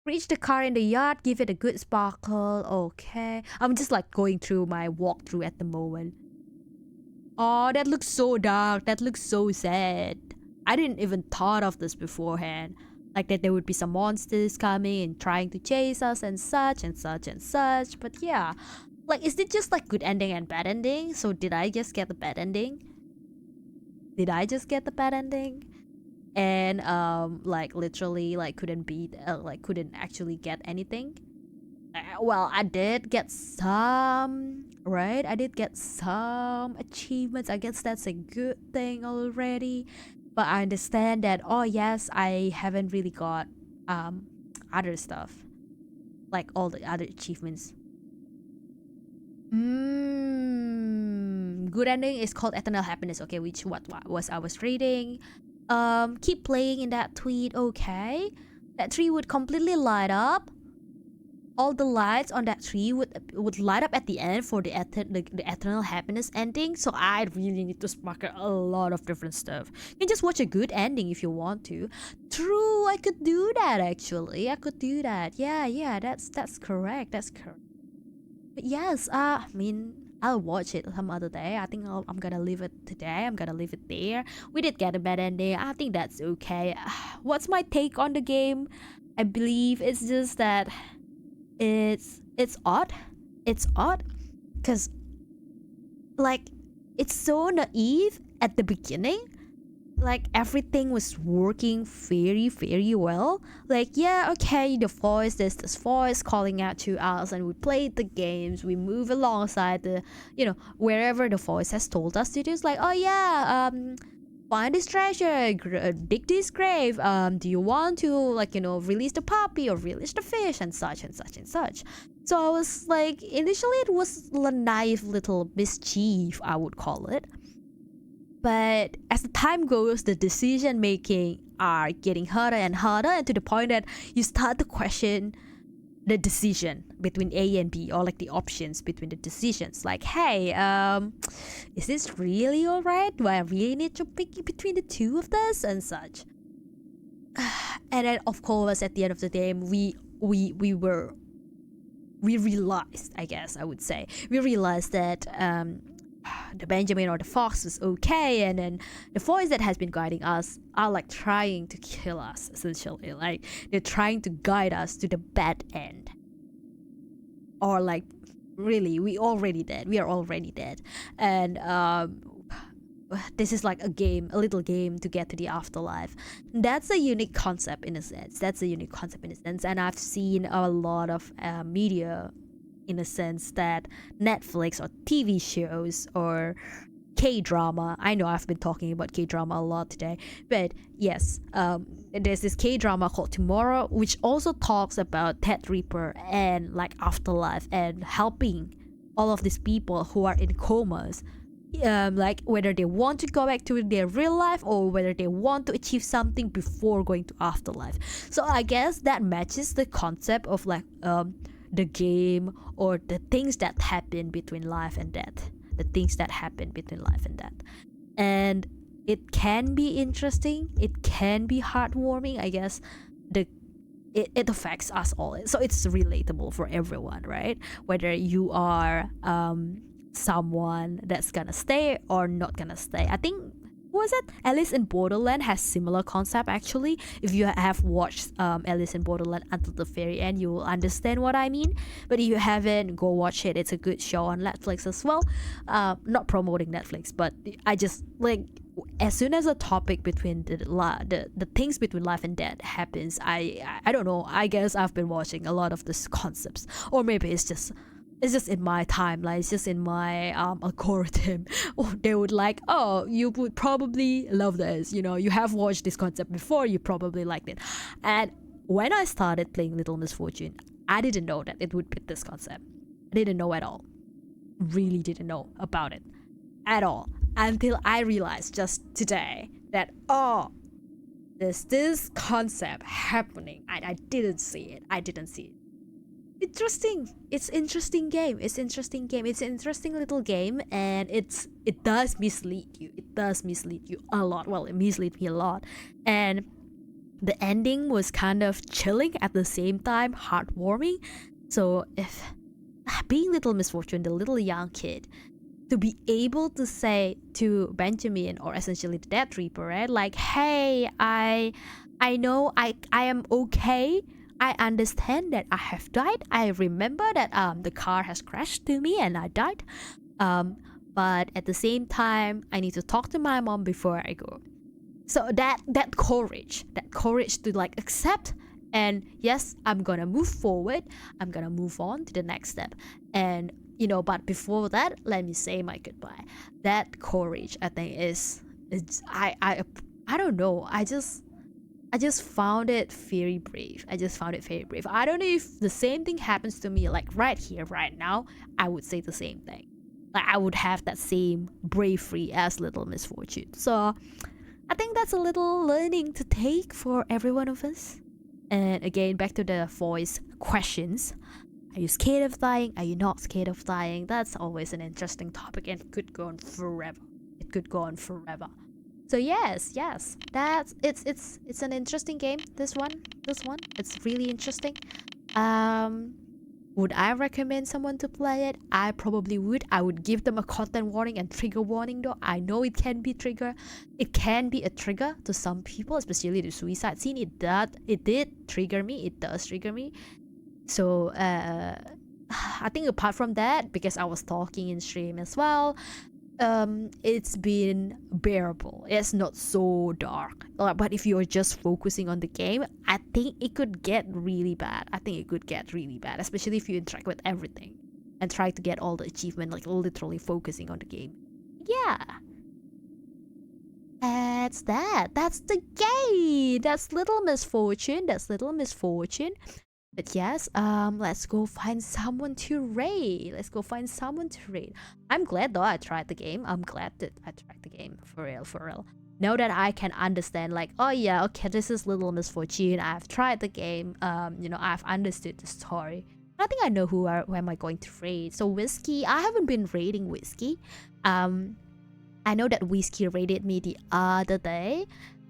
reach the car in the yard, give it a good sparkle. Okay, I'm just like going through my walkthrough at the moment. Oh, that looks so dark. That looks so sad. I didn't even thought of this beforehand. Like that there would be some monsters coming and trying to chase us and such and such and such. But yeah, like is it just like good ending and bad ending? So did I just get the bad ending? Did I just get the bad ending? And like literally like couldn't actually get anything? Well, I did get some, right? I did get some achievements. I guess that's a good thing already. But I understand that, oh yes, I haven't really got other stuff, like all the other achievements. Good ending is called eternal happiness. Okay, which what was I was reading. Keep playing in that tweet. Okay, that tree would completely light up. All the lights on that tree would light up at the end for the eternal happiness ending. So I really need to sparkle a lot of different stuff. You can just watch a good ending if you want to. True, I could do that actually. I could do that. Yeah, that's correct. That's correct. But yes, I mean, I'll watch it some other day. I think I'm gonna leave it today. I'm gonna leave it there. We did get a bad ending. I think that's okay. What's my take on the game? I believe it's just that it's odd. It's odd because like it's so naive at the beginning. Like everything was working very well. Like yeah, okay, the voice, there's this voice calling out to us, and we played the games, we move alongside the, you know, wherever the voice has told us to do. It's like, oh yeah, find this treasure, dig this grave, do you want to, like, you know, release the puppy or release the fish and such and such and such. So I was like, initially it was a naive little mischief, I would call it. But as the time goes, the decision making are getting harder and harder, and to the point that you start to question the decision between A and B, or like the options between the decisions. Like, hey, is this really alright? Do I really need to pick between the two of this and such? And then of course at the end of the day, we realized, I guess I would say, we realized that the Benjamin or the fox was okay, and then the voice that has been guiding us are like trying to kill us, essentially. Like they're trying to guide us to the bad end, or like really we are already dead. And this is like a little game to get to the afterlife. That's a unique concept in a sense. And I've seen a lot of media in a sense that Netflix or TV shows or K-drama. I know I've been talking about K-drama a lot today, but yes, there's this K-drama called Tomorrow, which also talks about Death Reaper and like afterlife and helping all of these people who are in comas, like whether they want to go back to their real life or whether they want to achieve something before going to afterlife. So I guess that matches the concept of like the game or the things that happen between life and death. And it can be interesting, it can be heartwarming. I guess it affects us all, so it's relatable for everyone, right? Whether you are someone that's gonna stay or not gonna stay. I think, was it Alice in Borderland has similar concept actually. If you have watched Alice in Borderland until the very end, you will understand what I mean. But if you haven't, go watch it. It's a good show on Netflix as well. Not promoting Netflix, but I just like, as soon as a topic between the things between life and death happens, I don't know, I guess I've been watching a lot of these concepts, or maybe it's just in my timeline, it's just in my algorithm. Or they would like, oh, you would probably love this, you have watched this concept before, you probably liked it. And when I started playing Little Misfortune, I didn't know that it would fit this concept. I didn't know at all, really didn't know about it at all, until I realized just today that, oh, there's this concept happening and I didn't see it. Interesting. It's an interesting game. It's an interesting little game, and it does mislead you. A lot. Well, it misled me a lot. And the ending was kind of chilling at the same time, heartwarming. So if being Little Misfortune, the little young kid, to be able to say to Benjamin, or essentially the Death Reaper, right? Like, hey, I know I am okay. I understand that I have died. I remember that the car has crashed to me and I died. But at the same time, I need to talk to my mom before I go. So that courage to like accept, and yes, I'm gonna move forward. I'm gonna move on to the next step. And but before that, let me say my goodbye. That courage, I think, I don't know. I just found it very brave. I don't know if the same thing happens to me like right here, right now. I would say the same thing. Like I would have that same bravery as Little Misfortune. So I think that's a little learning to take for every one of us. And again, back to the voice questions. Are you scared of dying? Are you not scared of dying? That's always an interesting topic, and it could go on forever. So yes, that's it's an interesting game. This one, it's really interesting. Would I recommend someone to play it? I probably would. I would give them a content warning and trigger warning though. I know it can be a trigger to some people, especially the suicide scene. It did trigger me. It does trigger me. So I think apart from that, because I was talking in stream as well, it's been bearable. It's not so dark. But if you're just focusing on the game, I think it could get really bad. Especially if you interact with everything and try to get all the achievement, like literally focusing on the game. Yeah. That's that. That's the game. That's Little Misfortune. But yes, let's go find someone to raid. I'm glad though I tried the game. For real. Now that I can understand, like, oh yeah, okay, this is Little Misfortune. I've tried the game. I've understood the story. I think I know who am I going to raid. So Whiskey, I haven't been raiding Whiskey. I know that Whiskey raided me the other day.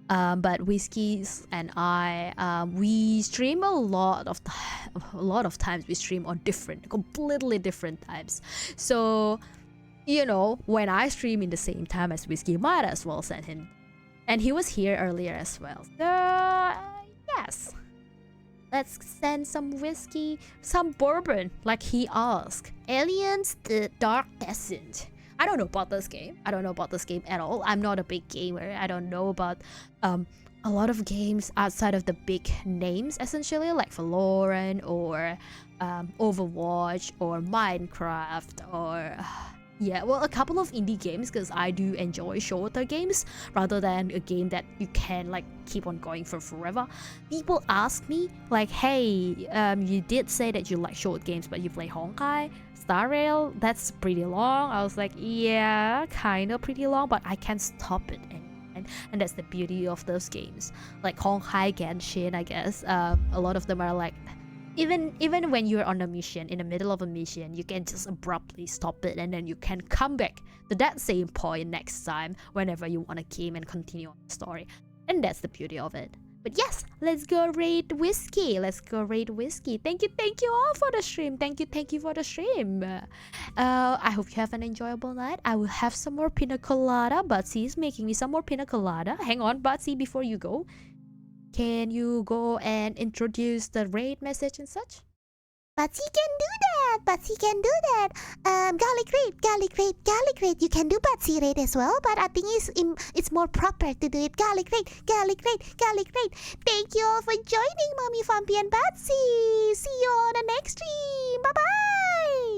But Whiskies and I, we stream a lot of times. We stream on completely different times. So you know, when I stream in the same time as Whiskey, might as well send him. And he was here earlier as well. So, yes. Let's send some whiskey, some bourbon, like he asked. Aliens, the Dark Descent. I don't know about this game. I don't know about this game at all. I'm not a big gamer. I don't know about a lot of games outside of the big names, essentially, like Valorant or Overwatch or Minecraft or yeah, well, a couple of indie games because I do enjoy shorter games rather than a game that you can like keep on going for forever. People ask me like, hey, you did say that you like short games, but you play Honkai Star Rail, that's pretty long. I was like, yeah, kind of pretty long, but I can stop it and that's the beauty of those games. Like Honkai Genshin, I guess. A lot of them are like, even when you're on a mission, in the middle of a mission, you can just abruptly stop it and then you can come back to that same point next time whenever you want to game and continue on the story. And that's the beauty of it. But yes, let's go raid whiskey. Let's go raid whiskey. Thank you all for the stream. Thank you for the stream. I hope you have an enjoyable night. I will have some more pina colada. Batsy is making me some more pina colada. Hang on, Batsy, before you go. Can you go and introduce the raid message and such? But he can do that. But he can do that. Garlic raid. You can do Batsy raid as well, but I think it's more proper to do it garlic raid. Thank you all for joining, Mommy Fampi and Batsy. See you on the next stream. Bye bye.